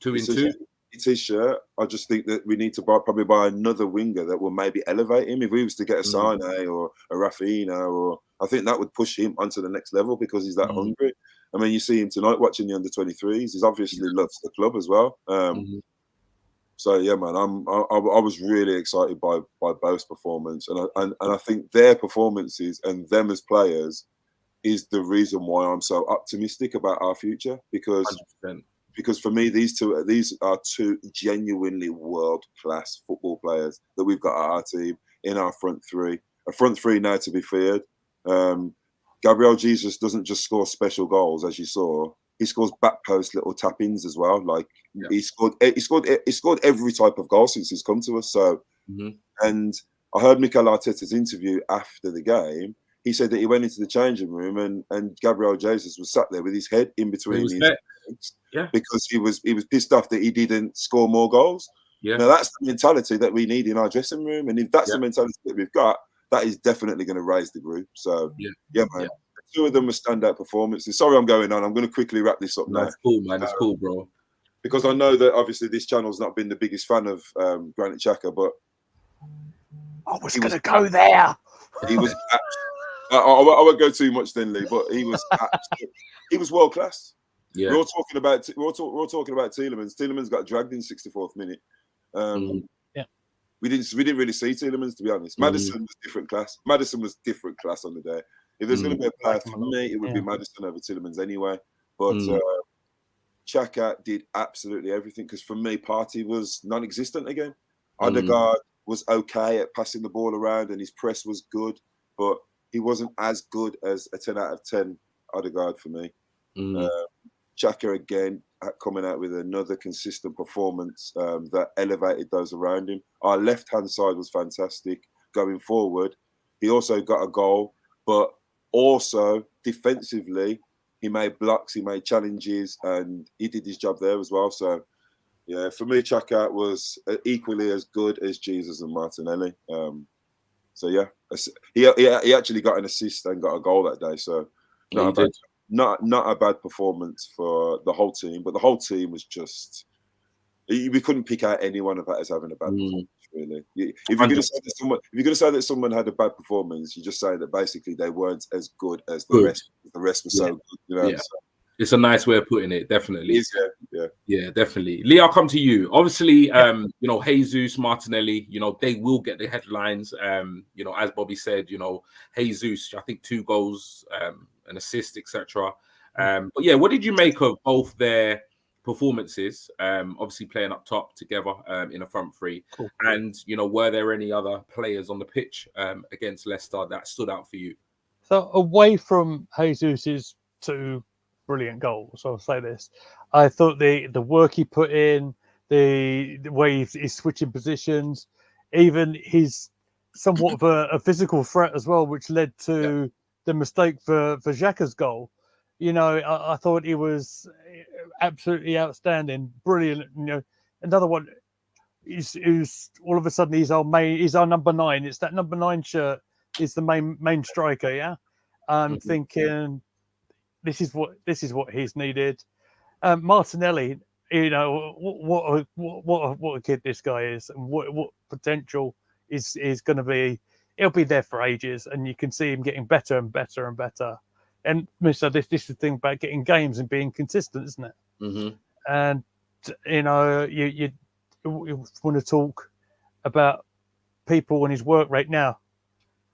2 in 2. It's his shirt. I just think that we need to probably buy another winger that will maybe elevate him. If we was to get a Sane or a Rafinha, I think that would push him onto the next level, because he's that hungry. I mean, you see him tonight watching the under-23s. He's obviously loves the club as well. So yeah, man, I was really excited by both performance, and I think their performances and them as players is the reason why I'm so optimistic about our future, because 100%. Because for me, these are 2 genuinely world-class football players that we've got at our team in our front 3. A front 3 now to be feared. Gabriel Jesus doesn't just score special goals, as you saw. He scores back post little tap-ins as well. Like he scored every type of goal since he's come to us. So, and I heard Mikel Arteta's interview after the game. He said that he went into the changing room and Gabriel Jesus was sat there with his head in between his legs, because he was pissed off that he didn't score more goals. Now that's the mentality that we need in our dressing room, and if that's the mentality that we've got, that is definitely going to raise the group. So man, Two of them were standout performances. Sorry, I'm going on. I'm going to quickly wrap this up now. That's cool, man. It's cool, bro. Because I know that obviously this channel's not been the biggest fan of Granit Xhaka, but I was going to go there. He was. I won't go too much then, Lee, but he was world class. Yeah. We're all talking about Tielemans. Tielemans got dragged in 64th minute. We didn't really see Tielemans, to be honest. Maddison was different class. Maddison was different class on the day. If there's going to be a player for me, it would be Maddison over Tielemans anyway. But Xhaka did absolutely everything, because for me, Partey was non-existent again. Odegaard was okay at passing the ball around, and his press was good, but he wasn't as good as a 10 out of 10 Odegaard for me. Xhaka again coming out with another consistent performance that elevated those around him. Our left-hand side was fantastic going forward. He also got a goal, but also defensively, he made blocks, he made challenges, and he did his job there as well. So, yeah, for me, Xhaka was equally as good as Jesus and Martinelli. So, yeah, he actually got an assist and got a goal that day. So, not a bad performance for the whole team, but the whole team was just, we couldn't pick out any one of that as having a bad performance, really. If you're going to say that someone had a bad performance, you just say that basically they weren't as good as the rest. The rest was so good, you know. Yeah. So, it's a nice way of putting it, definitely. Yeah, definitely. Lee, I'll come to you. Obviously, Jesus, Martinelli, they will get the headlines. As Bobby said, Jesus, I think 2 goals, an assist, etc. But yeah, what did you make of both their performances? Obviously playing up top together in a front three. Cool. And were there any other players on the pitch against Leicester that stood out for you? So away from Jesus's 2 brilliant goals, I'll say this, I thought the work he put in, the way he's switching positions, even his somewhat of a physical threat as well, which led to the mistake for Xhaka's goal. I thought he was absolutely outstanding, brilliant. Another one is all of a sudden he's our number 9. It's that number 9 shirt is the main striker. Yeah, I'm thinking this is what he's needed. Martinelli, what a kid this guy is, and what potential is going to be. He'll be there for ages, and you can see him getting better and better and better. And so this is the thing about getting games and being consistent, isn't it? And you want to talk about people and his work rate now.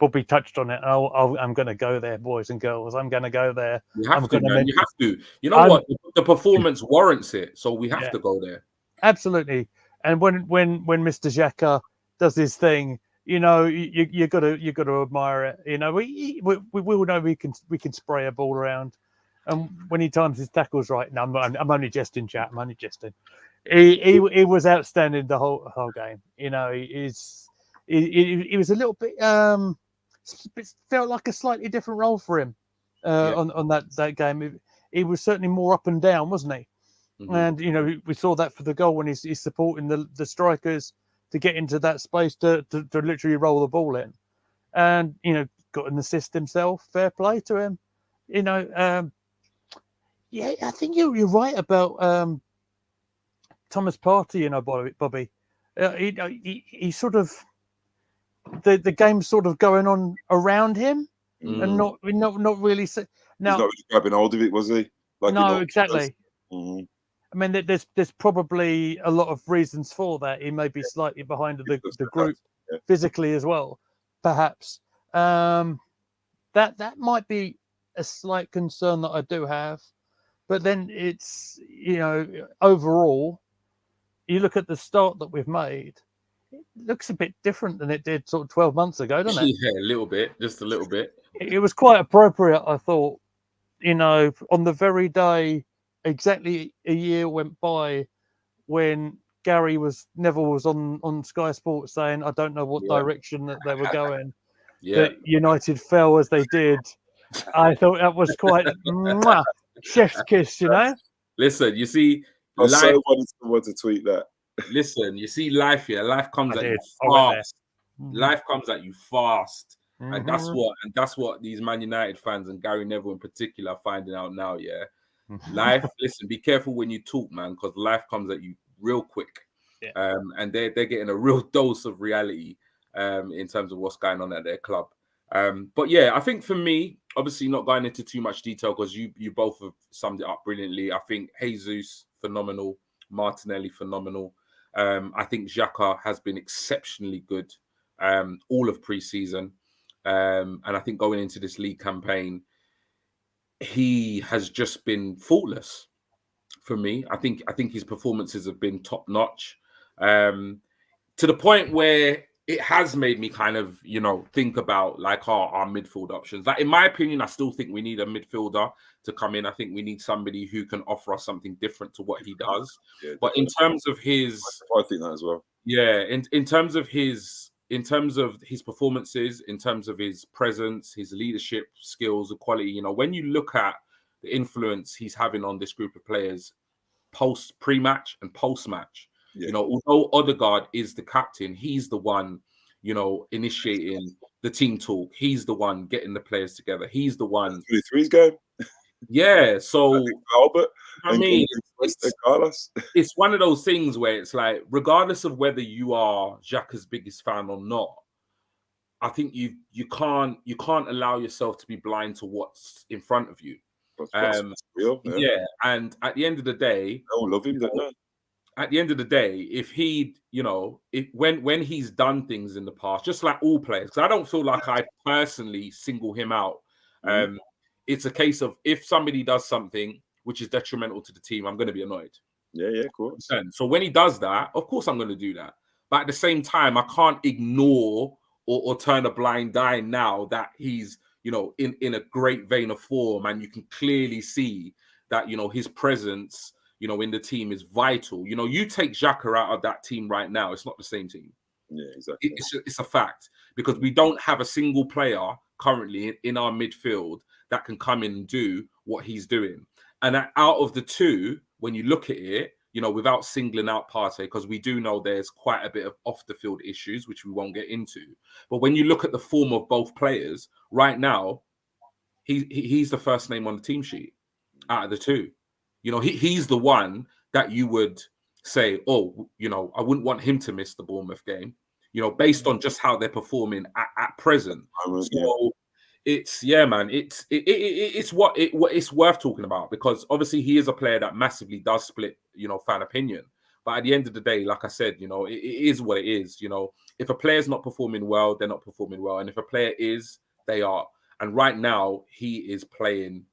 Bobby touched on it. I'm going to go there, boys and girls. I'm going to go there. You have to, man. You have to. You know what? The performance warrants it, so we have to go there. Absolutely. And when Mr. Xhaka does his thing, you got to admire it. We all know we can spray a ball around, and when he times his tackles right. Now I'm only jesting, chat. I'm only jesting. He was outstanding the whole game. He was a little bit it felt like a slightly different role for him on that game. He was certainly more up and down, wasn't he? And we saw that for the goal when he's supporting the strikers to get into that space to literally roll the ball in, and got an assist himself. Fair play to him. I think you're right about Thomas Partey. Bobby, he sort of the game's sort of going on around him, and not really. Now he's not really grabbing hold of it, was he? No, exactly. I mean, there's probably a lot of reasons for that. He may be slightly behind the group physically as well, perhaps. That might be a slight concern that I do have. But then it's, overall, you look at the start that we've made, it looks a bit different than it did sort of 12 months ago, doesn't it? Yeah, a little bit, just a little bit. It was quite appropriate, I thought, on the very day. Exactly a year went by when Neville was on Sky Sports saying, I don't know what direction that they were going. That United fell as they did. I thought that was quite chef's kiss, Listen, you see, I so wanted someone to tweet that. Listen, you see, life comes at you fast. Life comes at you fast. And that's what these Man United fans and Gary Neville in particular are finding out now. Yeah, life. Listen, be careful when you talk, man, because life comes at you real quick. Yeah. And they're getting a real dose of reality in terms of what's going on at their club. But yeah, I think for me, obviously not going into too much detail because you both have summed it up brilliantly. I think Jesus, phenomenal. Martinelli, phenomenal. I think Xhaka has been exceptionally good all of pre-season. And I think going into this league campaign, he has just been faultless for me. I think his performances have been top notch, to the point where it has made me kind of, think about like our midfield options. Like in my opinion, I still think we need a midfielder to come in. I think we need somebody who can offer us something different to what he does. Yeah, but in terms of his, I think that as well. Yeah, in terms of his performances, in terms of his presence, his leadership skills, the quality, when you look at the influence he's having on this group of players pre-match and post-match, although Odegaard is the captain, he's the one, initiating the team talk. He's the one getting the players together. He's the one. 23's game. Yeah, so Albert. I mean, Carlos. It's one of those things where it's like, regardless of whether you are Xhaka's biggest fan or not, I think you can't allow yourself to be blind to what's in front of you. That's real. Yeah, and at the end of the day, I don't love him, don't I? At the end of the day, if he, when he's done things in the past, just like all players, because I don't feel like I personally single him out. It's a case of if somebody does something which is detrimental to the team, I'm going to be annoyed. Yeah, of course. So when he does that, of course I'm going to do that. But at the same time, I can't ignore or turn a blind eye now that he's, in a great vein of form, and you can clearly see that, his presence, in the team is vital. You take Xhaka out of that team right now, it's not the same team. Yeah, exactly. It's a fact, because we don't have a single player currently in our midfield that can come in and do what he's doing. And out of the two, when you look at it, without singling out Partey, because we do know there's quite a bit of off-the-field issues, which we won't get into. But when you look at the form of both players, right now, he's the first name on the team sheet out of the two. He's the one that you would say, oh, I wouldn't want him to miss the Bournemouth game, based on just how they're performing at present. It's man. It's worth talking about, because obviously he is a player that massively does split, fan opinion. But at the end of the day, like I said, it is what it is. If a player's not performing well, they're not performing well, and if a player is, they are. And right now, he is playing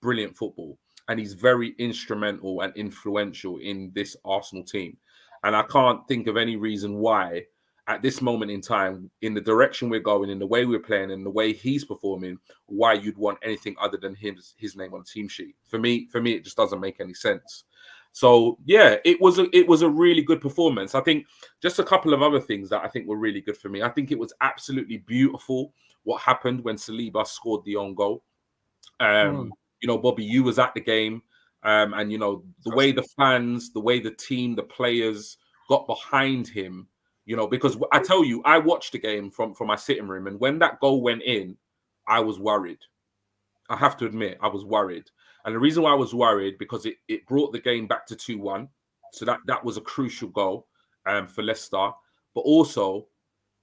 brilliant football, and he's very instrumental and influential in this Arsenal team. And I can't think of any reason why, at this moment in time, in the direction we're going, in the way we're playing, and the way he's performing, why you'd want anything other than his name on the team sheet. For me, it just doesn't make any sense. So yeah, it was a really good performance. I think just a couple of other things that I think were really good for me. I think it was absolutely beautiful what happened when Saliba scored the own goal. Bobby, you was at the game, and the way the fans, the way the team, the players got behind him. Because I tell you, I watched the game from my sitting room, and when that goal went in, I was worried. I have to admit, I was worried. And the reason why I was worried, because it brought the game back to 2-1. So that was a crucial goal for Leicester. But also,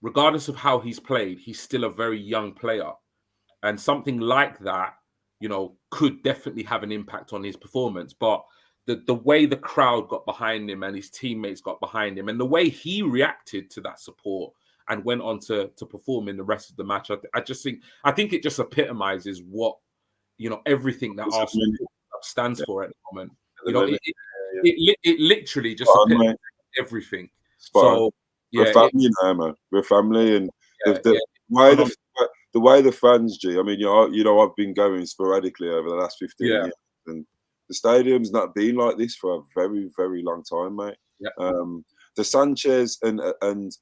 regardless of how he's played, he's still a very young player. And something like that, could definitely have an impact on his performance. But the way the crowd got behind him and his teammates got behind him, and the way he reacted to that support and went on to perform in the rest of the match, I think it just epitomizes what, everything that Arsenal stands for at the moment. It literally just epitomizes everything. So yeah, we're family now, man. We're family, and the way the fans, G. I mean, I've been going sporadically over the last 15 years, and the stadium's not been like this for a very, very long time, mate. Yeah. The Sanchez and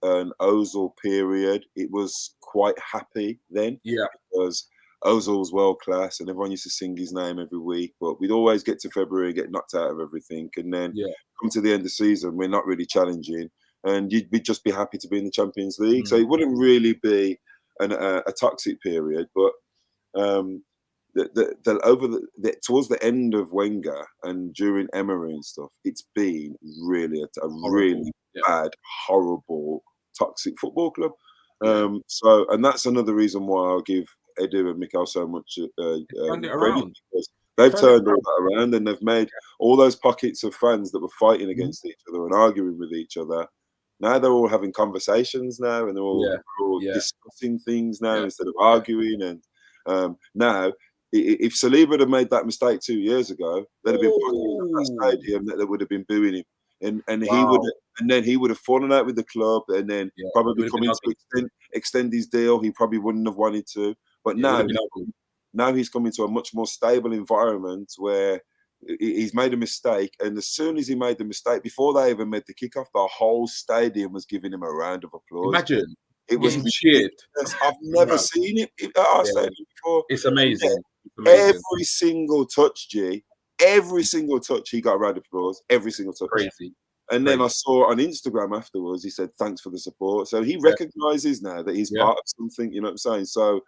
Ozil period, it was quite happy then. Yeah. Because Ozil was world class and everyone used to sing his name every week. But we'd always get to February and get knocked out of everything. And then come to the end of the season, we're not really challenging. And we'd just be happy to be in the Champions League. So it wouldn't really be a toxic period, but towards the end of Wenger and during Emery and stuff, it's been really a really bad, horrible, toxic football club. So, and that's another reason why I'll give Edu and Mikel so much credit, because they've turned all that around, and they've made all those pockets of fans that were fighting against each other and arguing with each other. Now they're all having conversations now, and they're all discussing things now instead of arguing. And now, if Saliba had made that mistake 2 years ago, there'd have been that stadium that they would have been booing him, and he would, and then he would have fallen out with the club, and then probably coming to extend his deal. He probably wouldn't have wanted to, but now he's coming to a much more stable environment where he's made a mistake, and as soon as he made the mistake, before they even made the kickoff, the whole stadium was giving him a round of applause. Imagine. It was cheered. I've never seen it at our stadium before. It's amazing. Every single touch, every single touch, he got a round of applause. Every single touch. Crazy. And then I saw on Instagram afterwards, he said, thanks for the support. So he recognises now that he's part of something, you know what I'm saying? So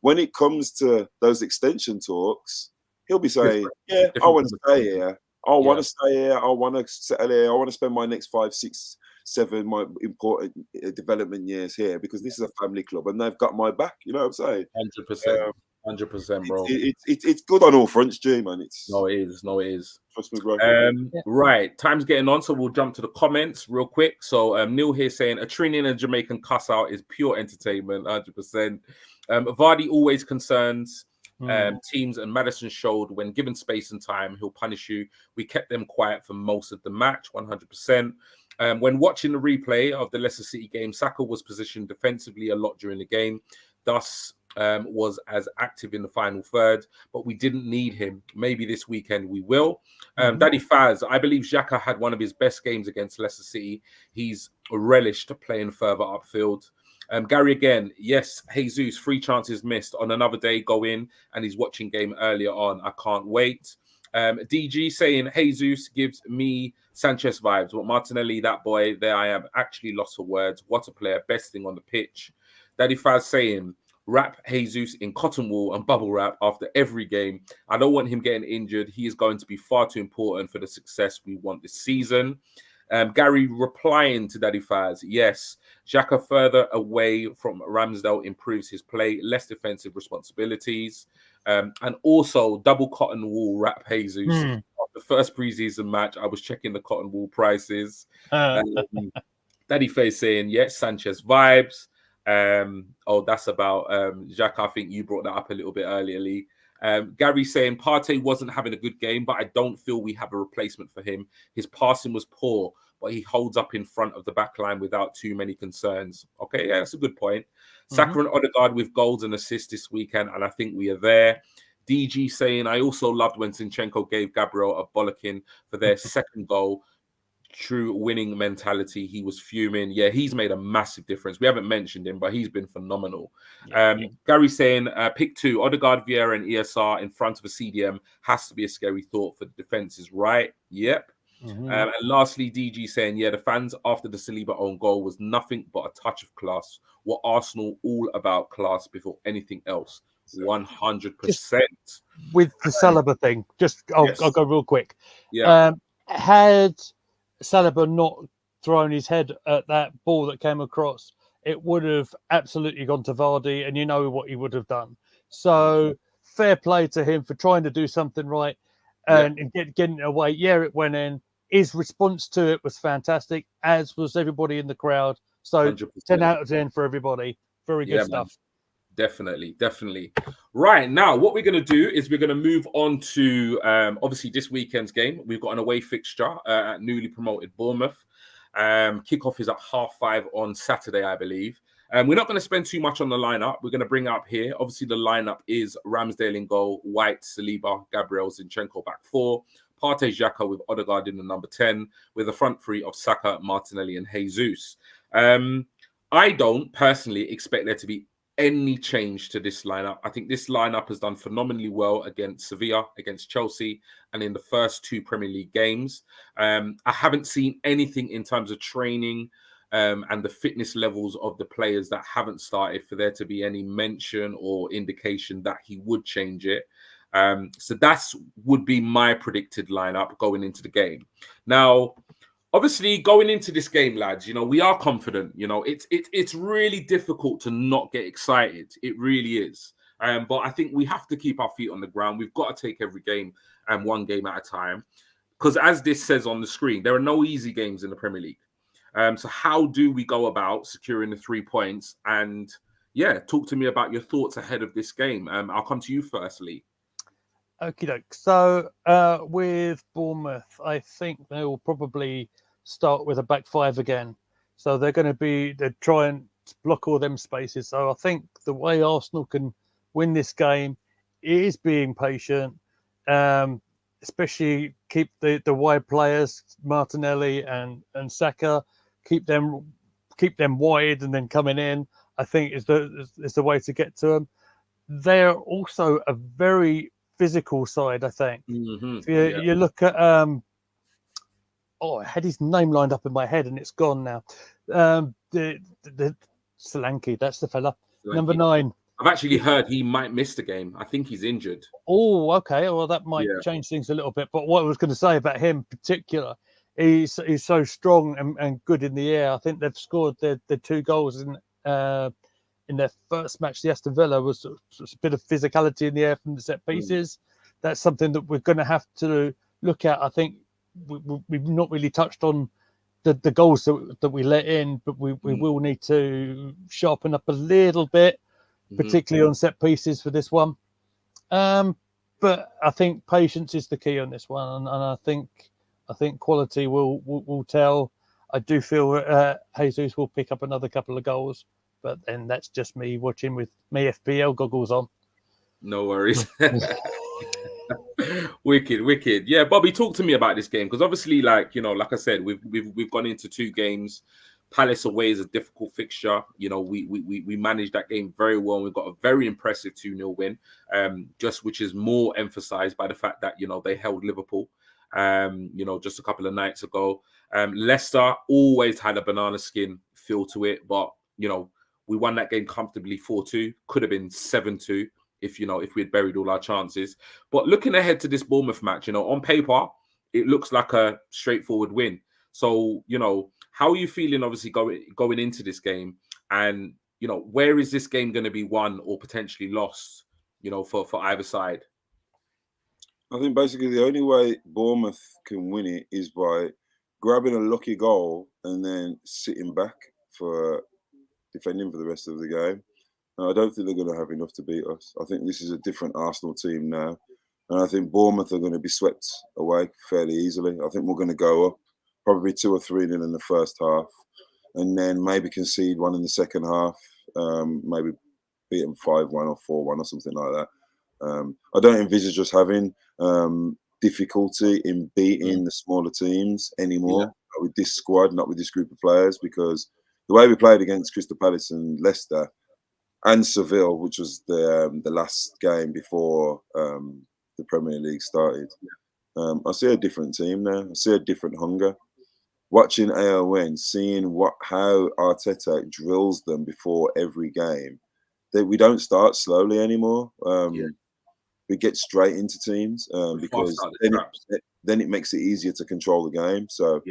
when it comes to those extension talks, he'll be saying, I want to stay here. I want to stay here. I want to settle here. I want to spend my next 5, 6, 7, my important development years here, because this is a family club and they've got my back. You know what I'm saying? 100%, bro. It's good on all fronts, G, man. It is. Trust me, bro. Right, time's getting on, so we'll jump to the comments real quick. So Neil here saying a Trinidad and Jamaican cuss out is pure entertainment, 100%. Vardy always concerns teams, and Maddison showed when given space and time, he'll punish you. We kept them quiet for most of the match, 100%. When watching the replay of the Leicester City game, Saka was positioned defensively a lot during the game, thus was as active in the final third, but we didn't need him. Maybe this weekend we will. Daddy Faz, I believe Xhaka had one of his best games against Leicester City. He's relished playing further upfield. Gary again, yes, Jesus, 3 chances missed. On another day, go in, and he's watching game earlier on. I can't wait. DG saying, Jesus gives me Sanchez vibes. But Martinelli, that boy, there I am. Actually lost for words. What a player. Best thing on the pitch. Daddy Faz saying, wrap Jesus in cotton wool and bubble wrap after every game. I don't want him getting injured. He is going to be far too important for the success we want this season. Gary replying to Daddy Faz, yes, Xhaka further away from Ramsdale improves his play, less defensive responsibilities, and also double cotton wool wrap Jesus. The first preseason match, I was checking the cotton wool prices. Daddy Face saying, yes, Sanchez vibes. That's about Xhaka. I think you brought that up a little bit earlier, Lee. Gary saying Partey wasn't having a good game, but I don't feel we have a replacement for him. His passing was poor, but he holds up in front of the back line without too many concerns. Okay, yeah, that's a good point. Saka and Odegaard with goals and assists this weekend, and I think we are there. DG saying, I also loved when Zinchenko gave Gabriel a bollocking for their second goal. True winning mentality. He was fuming. Yeah, he's made a massive difference. We haven't mentioned him, but he's been phenomenal. Gary saying, pick 2, Odegaard, Vieira, and ESR in front of a CDM has to be a scary thought for the defenses, right? Yep. And lastly, DG saying, yeah, the fans after the Saliba own goal was nothing but a touch of class. What Arsenal all about class before anything else. 100%. With the Saliba thing, I'll go real quick. Yeah. Had Saliba not thrown his head at that ball that came across, it would have absolutely gone to Vardy, and you know what he would have done. So fair play to him for trying to do something right and getting it away. Yeah, it went in. His response to it was fantastic, as was everybody in the crowd. So 100%. 10 out of 10 for everybody. Very good stuff. Man. Definitely. Right, now what we're going to do is we're going to move on to obviously this weekend's game. We've got an away fixture at newly promoted Bournemouth. Kickoff is at 5:30 on Saturday, I believe. We're not going to spend too much on the lineup. We're going to bring it up here. Obviously, the lineup is Ramsdale in goal, White, Saliba, Gabriel, Zinchenko back 4, Partey, Xhaka with Odegaard in the number 10, with a front 3 of Saka, Martinelli, and Jesus. I don't personally expect there to be any change to this lineup. I think this lineup has done phenomenally well against Sevilla, against Chelsea, and in the first 2 Premier League games. I haven't seen anything in terms of training and the fitness levels of the players that haven't started for there to be any mention or indication that he would change it. So that's would be my predicted lineup going into the game. Now, obviously, going into this game, lads, we are confident. It's really difficult to not get excited. It really is. But I think we have to keep our feet on the ground. We've got to take every game one game at a time. Because as this says on the screen, there are no easy games in the Premier League. So how do we go about securing the 3 points? And yeah, talk to me about your thoughts ahead of this game. I'll come to you first, Lee. Okie doke. So with Bournemouth, I think they will probably start with a back five again. So they're trying to block all them spaces. So I think the way Arsenal can win this game is being patient, especially keep the wide players, Martinelli and Saka, keep them wide and then coming in. I think is the way to get to them. They're also a very physical side, I think. Mm-hmm. If you look at I had his name lined up in my head and it's gone now. The Solanke, that's the fella. Solanke. Number 9. I've actually heard he might miss the game. I think he's injured. Oh, okay. Well, that might change things a little bit. But what I was going to say about him in particular, he's so strong and good in the air. I think they've scored their 2 goals in their first match. The Aston Villa was a bit of physicality in the air from the set pieces. That's something that we're going to have to look at. I think we've not really touched on the goals that we let in, but we will need to sharpen up a little bit, particularly on set pieces for this one. But I think patience is the key on this one, and I think quality will tell. I do feel Jesus will pick up another couple of goals, but then that's just me watching with my FPL goggles on. No worries. Wicked. Yeah, Bobby, talk to me about this game, because obviously, like I said, we've gone into 2 games. Palace away is a difficult fixture. We managed that game very well. We've got a very impressive 2-0 win, which is more emphasized by the fact that they held Liverpool, just a couple of nights ago. Leicester always had a banana skin feel to it, but we won that game comfortably 4-2. Could have been 7-2 if we had buried all our chances. But looking ahead to this Bournemouth match, on paper it looks like a straightforward win. So how are you feeling, obviously, going into this game? And, where is this game going to be won or potentially lost, for either side? I think basically the only way Bournemouth can win it is by grabbing a lucky goal and then sitting back for defending for the rest of the game. And I don't think they're going to have enough to beat us. I think this is a different Arsenal team now. And I think Bournemouth are going to be swept away fairly easily. I think we're going to go up probably 2 or 3-0 in the first half, and then maybe concede 1 in the second half, maybe beat them 5-1 or 4-1 or something like that. I don't envisage us having difficulty in beating the smaller teams anymore with this squad, not with this group of players, because the way we played against Crystal Palace and Leicester and Seville, which was the last game before the Premier League started, I see a different team now. I see a different hunger. Watching AON, seeing how Arteta drills them before every game, that we don't start slowly anymore. We get straight into teams because then it makes it easier to control the game. So,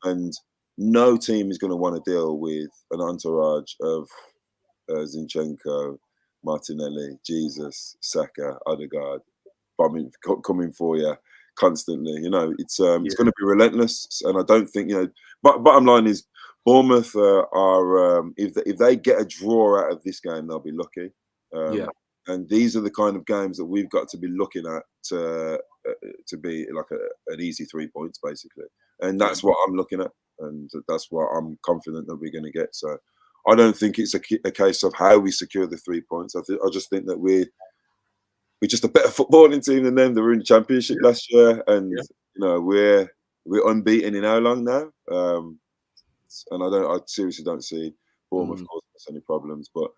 and no team is going to want to deal with an entourage of Zinchenko, Martinelli, Jesus, Saka, Odegaard, coming for you constantly. It's going to be relentless, and I don't think But bottom line is, Bournemouth are if they get a draw out of this game, they'll be lucky. And these are the kind of games that we've got to be looking at to be like an easy 3 points, basically. And that's what I'm looking at, and that's what I'm confident that we're going to get. So I don't think it's a case of how we secure the 3 points. I just think that we're just a better footballing team than them. They were in the Championship last year, and we're unbeaten in how long now? And I seriously don't see Bournemouth causing us any problems. But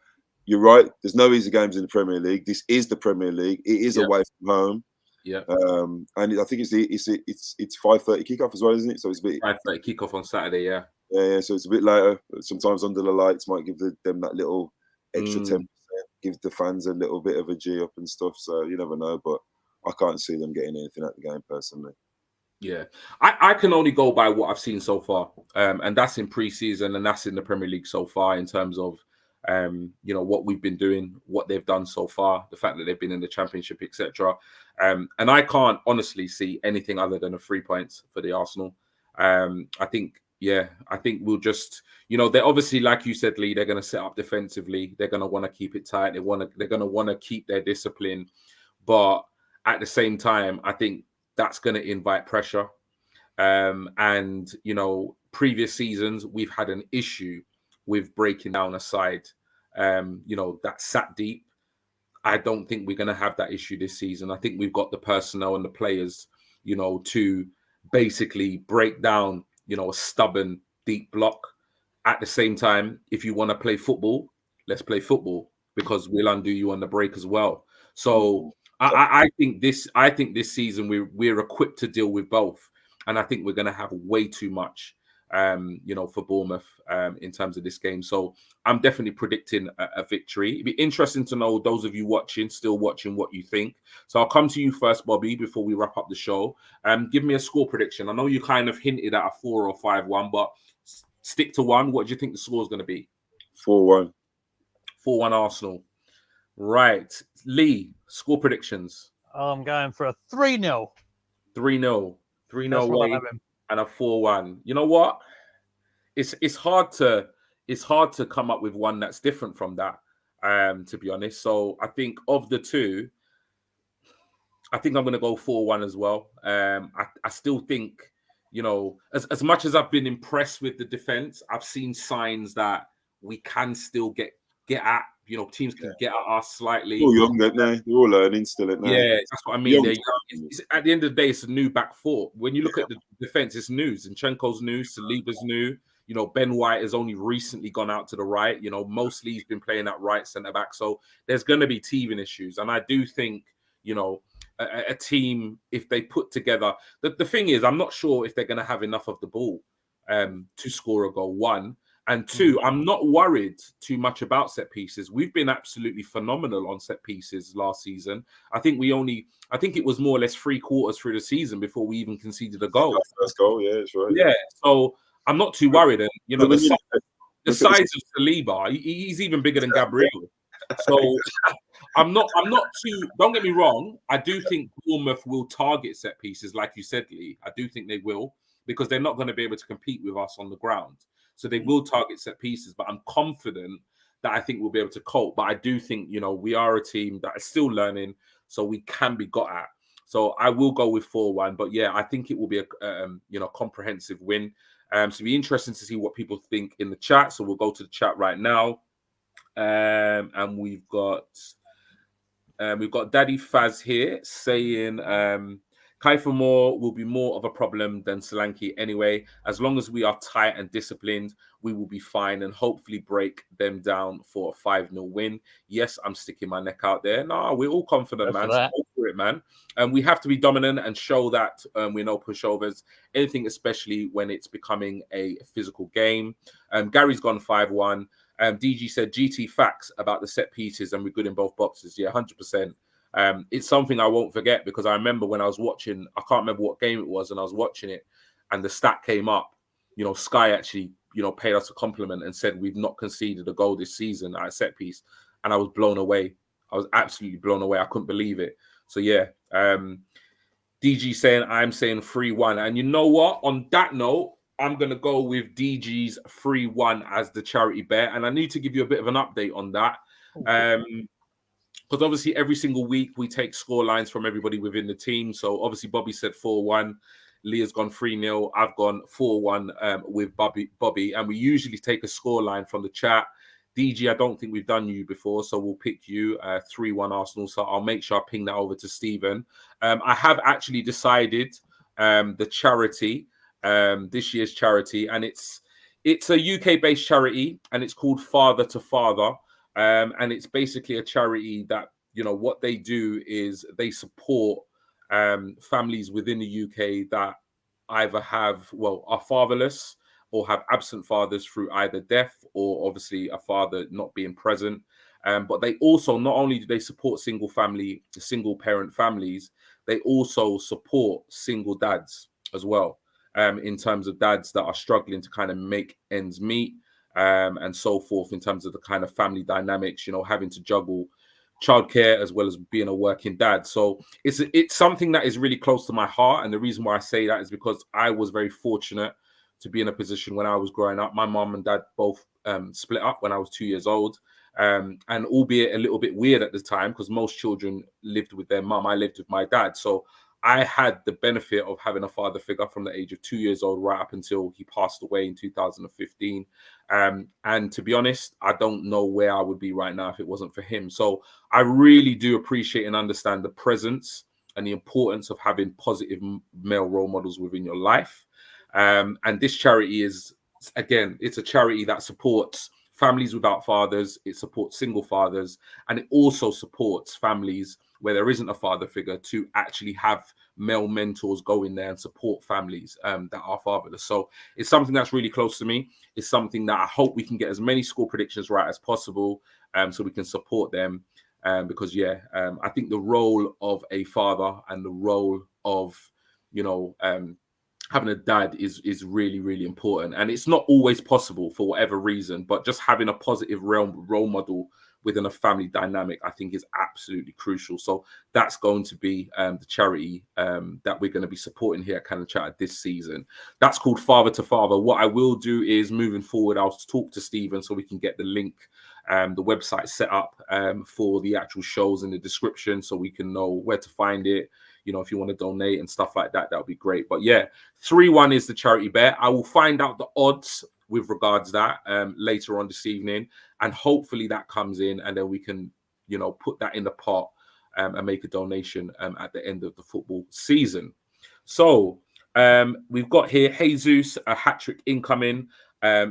you're right. There's no easy games in the Premier League. This is the Premier League. It is away from home. And I think it's 5:30 kickoff as well, isn't it? So it's a bit 5:30 kickoff on Saturday. Yeah. So it's a bit later. Sometimes under the lights might give them that little extra 10%, give the fans a little bit of a G up and stuff. So you never know, but I can't see them getting anything at the game personally. Yeah, I can only go by what I've seen so far, and that's in pre-season and that's in the Premier League so far in terms of what we've been doing, what they've done so far, the fact that they've been in the Championship, etc. And I can't honestly see anything other than 3 points for the Arsenal. I think we'll just, they're obviously, like you said, Lee, they're going to set up defensively. They're going to want to keep it tight. They're going to want to keep their discipline, but at the same time, I think that's going to invite pressure. And, previous seasons, we've had an issue with breaking down a side, that sat deep. I don't think we're going to have that issue this season. I think we've got the personnel and the players, to basically break down, a stubborn, deep block. At the same time, if you want to play football, let's play football because we'll undo you on the break as well. So I think this season we're equipped to deal with both, and I think we're going to have way too much, for Bournemouth in terms of this game. So I'm definitely predicting a victory. It'd be interesting to know, those of you still watching, what you think. So I'll come to you first, Bobby, before we wrap up the show. Give me a score prediction. I know you kind of hinted at a 4 or 5-1, but stick to one. What do you think the score is going to be? 4-1. 4-1 Arsenal. Right. Lee, score predictions. I'm going for a 3-0. 3-0. 3-0 away and a 4-1. You know what? It's hard to come up with one that's different from that, to be honest. So I think of the two, I think I'm going to go 4-1 as well. I still think, as much as I've been impressed with the defense, I've seen signs that we can still get at, teams can get at us slightly. They're all young, aren't they? They're all learning still, aren't they? Yeah, that's what I mean. At the end of the day, it's a new back four. When you look at the defense, it's new. Zinchenko's new, Saliba's new. Ben White has only recently gone out to the right. Mostly he's been playing at right centre back. So there's going to be teething issues. And I do think, a team, if they put together, the thing is, I'm not sure if they're going to have enough of the ball to score a goal, one. And two, I'm not worried too much about set pieces. We've been absolutely phenomenal on set pieces last season. I think it was more or less 3/4 through the season before we even conceded a goal. First goal, yeah, that's right. Yeah, so I'm not too worried. And, the size of Saliba, he's even bigger than Gabriel. So I'm not too, don't get me wrong, I do think Bournemouth will target set pieces, like you said, Lee. I do think they will, because they're not going to be able to compete with us on the ground. So they will target set pieces, but I'm confident that I think we'll be able to cope. But I do think, we are a team that is still learning, so we can be got at. So I will go with 4-1. But yeah, I think it will be a comprehensive win. So it'll be interesting to see what people think in the chat. So we'll go to the chat right now. And we've got Daddy Faz here saying Kiefer Moore will be more of a problem than Solanke anyway. As long as we are tight and disciplined, we will be fine and hopefully break them down for a 5-0 win. Yes, I'm sticking my neck out there. No, we're all confident, man. So go for it, man. And we have to be dominant and show that we're no pushovers. Anything, especially when it's becoming a physical game. Gary's gone 5-1. DG said GT facts about the set pieces and we're good in both boxes. Yeah, 100%. It's something I won't forget, because I remember when I was watching, I can't remember what game it was, and I was watching it and the stat came up. Sky actually, paid us a compliment and said we've not conceded a goal this season at a set piece. And I was blown away. I was absolutely blown away. I couldn't believe it. So yeah, DG saying, I'm saying 3-1. And you know what? On that note, I'm going to go with DG's 3-1 as the charity bet. And I need to give you a bit of an update on that. Because obviously every single week we take score lines from everybody within the team. So obviously Bobby said 4-1. Leah's gone 3-0. I've gone 4-1 with Bobby. And we usually take a score line from the chat. DG, I don't think we've done you before, so we'll pick you 3-1 Arsenal. So I'll make sure I ping that over to Stephen. I have actually decided the charity, this year's charity, and it's a UK-based charity, and it's called Father to Father. And it's basically a charity that, what they do is they support families within the UK that either are fatherless, or have absent fathers through either death or obviously a father not being present. But they also, not only do they support single parent families, they also support single dads as well, in terms of dads that are struggling to kind of make ends meet, and so forth, in terms of the kind of family dynamics, having to juggle childcare as well as being a working dad. So it's something that is really close to my heart. And the reason why I say that is because I was very fortunate to be in a position when I was growing up. My mom and dad both split up when I was 2 years old. And albeit a little bit weird at the time, because most children lived with their mum, I lived with my dad. So I had the benefit of having a father figure from the age of 2 years old right up until he passed away in 2015. And to be honest, I don't know where I would be right now if it wasn't for him. So I really do appreciate and understand the presence and the importance of having positive male role models within your life. And this charity is, again, it's a charity that supports families without fathers, it supports single fathers, and it also supports families where there isn't a father figure to actually have male mentors go in there and support families that are fatherless. So it's something that's really close to me. It's something that I hope we can get as many score predictions right as possible, so we can support them. Because I think the role of a father and the role of, having a dad is really, really important. And it's not always possible for whatever reason, but just having a positive role model within a family dynamic, I think, is absolutely crucial. So that's going to be the charity that we're going to be supporting here at Cannon Chat this season. That's called Father to Father. What I will do is, moving forward, I'll talk to Stephen so we can get the link, the website set up for the actual shows in the description, so we can know where to find it. If you want to donate and stuff like that, that would be great. But 3-1 is the charity bet. I will find out the odds with regards to that later on this evening, and hopefully that comes in, and then we can, put that in the pot and make a donation at the end of the football season. So we've got here Jesus, a hat-trick incoming.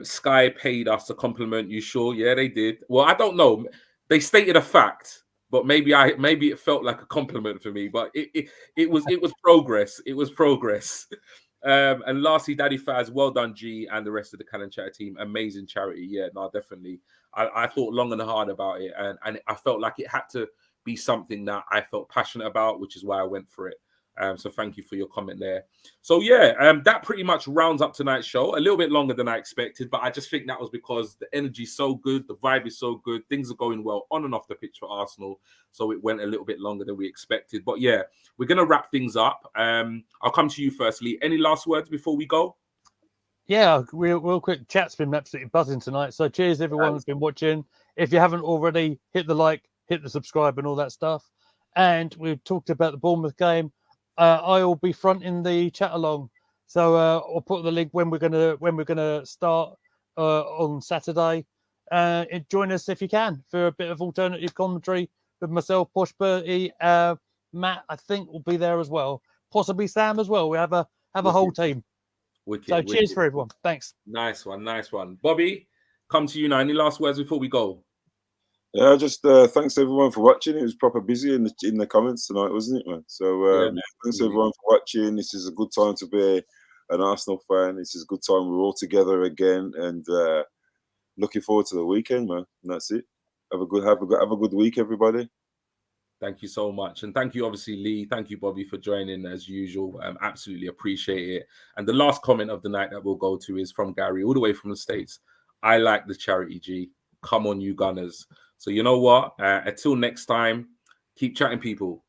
Sky paid us a compliment. You sure? Yeah, they did. Well, I don't know. They stated a fact, but maybe it felt like a compliment for me. But it was progress. It was progress. And lastly, Daddy Faz, well done, G, and the rest of the Cannon Chat team. Amazing charity. Yeah, no, definitely. I thought long and hard about it, and I felt like it had to be something that I felt passionate about, which is why I went for it. So thank you for your comment there. So that pretty much rounds up tonight's show. A little bit longer than I expected, but I just think that was because the energy's so good, the vibe is so good, things are going well on and off the pitch for Arsenal. So it went a little bit longer than we expected. But we're gonna wrap things up. I'll come to you firstly. Any last words before we go? Yeah, real quick. Chat's been absolutely buzzing tonight. So cheers everyone who's been watching. If you haven't already, hit the like, hit the subscribe, and all that stuff. And we've talked about the Bournemouth game. I'll be fronting the chat along, so I'll put the link when we're gonna start on Saturday. Join us if you can for a bit of alternative commentary with myself, Posh Bertie, Matt. I think will be there as well, possibly Sam as well. We have a whole team. Wicked, cheers for everyone. Thanks. Nice one. Bobby, come to you now. Any last words before we go? Yeah, just thanks everyone for watching. It was proper busy in the comments tonight, wasn't it, man? So thanks everyone for watching. This is a good time to be an Arsenal fan. This is a good time. We're all together again, and looking forward to the weekend, man. And that's it. Have a good week, everybody. Thank you so much, and thank you, obviously, Lee. Thank you, Bobby, for joining as usual. Absolutely appreciate it. And the last comment of the night that we'll go to is from Gary, all the way from the States. I like the charity, G. Come on, you Gunners. So you know what? Until next time, keep chatting, people.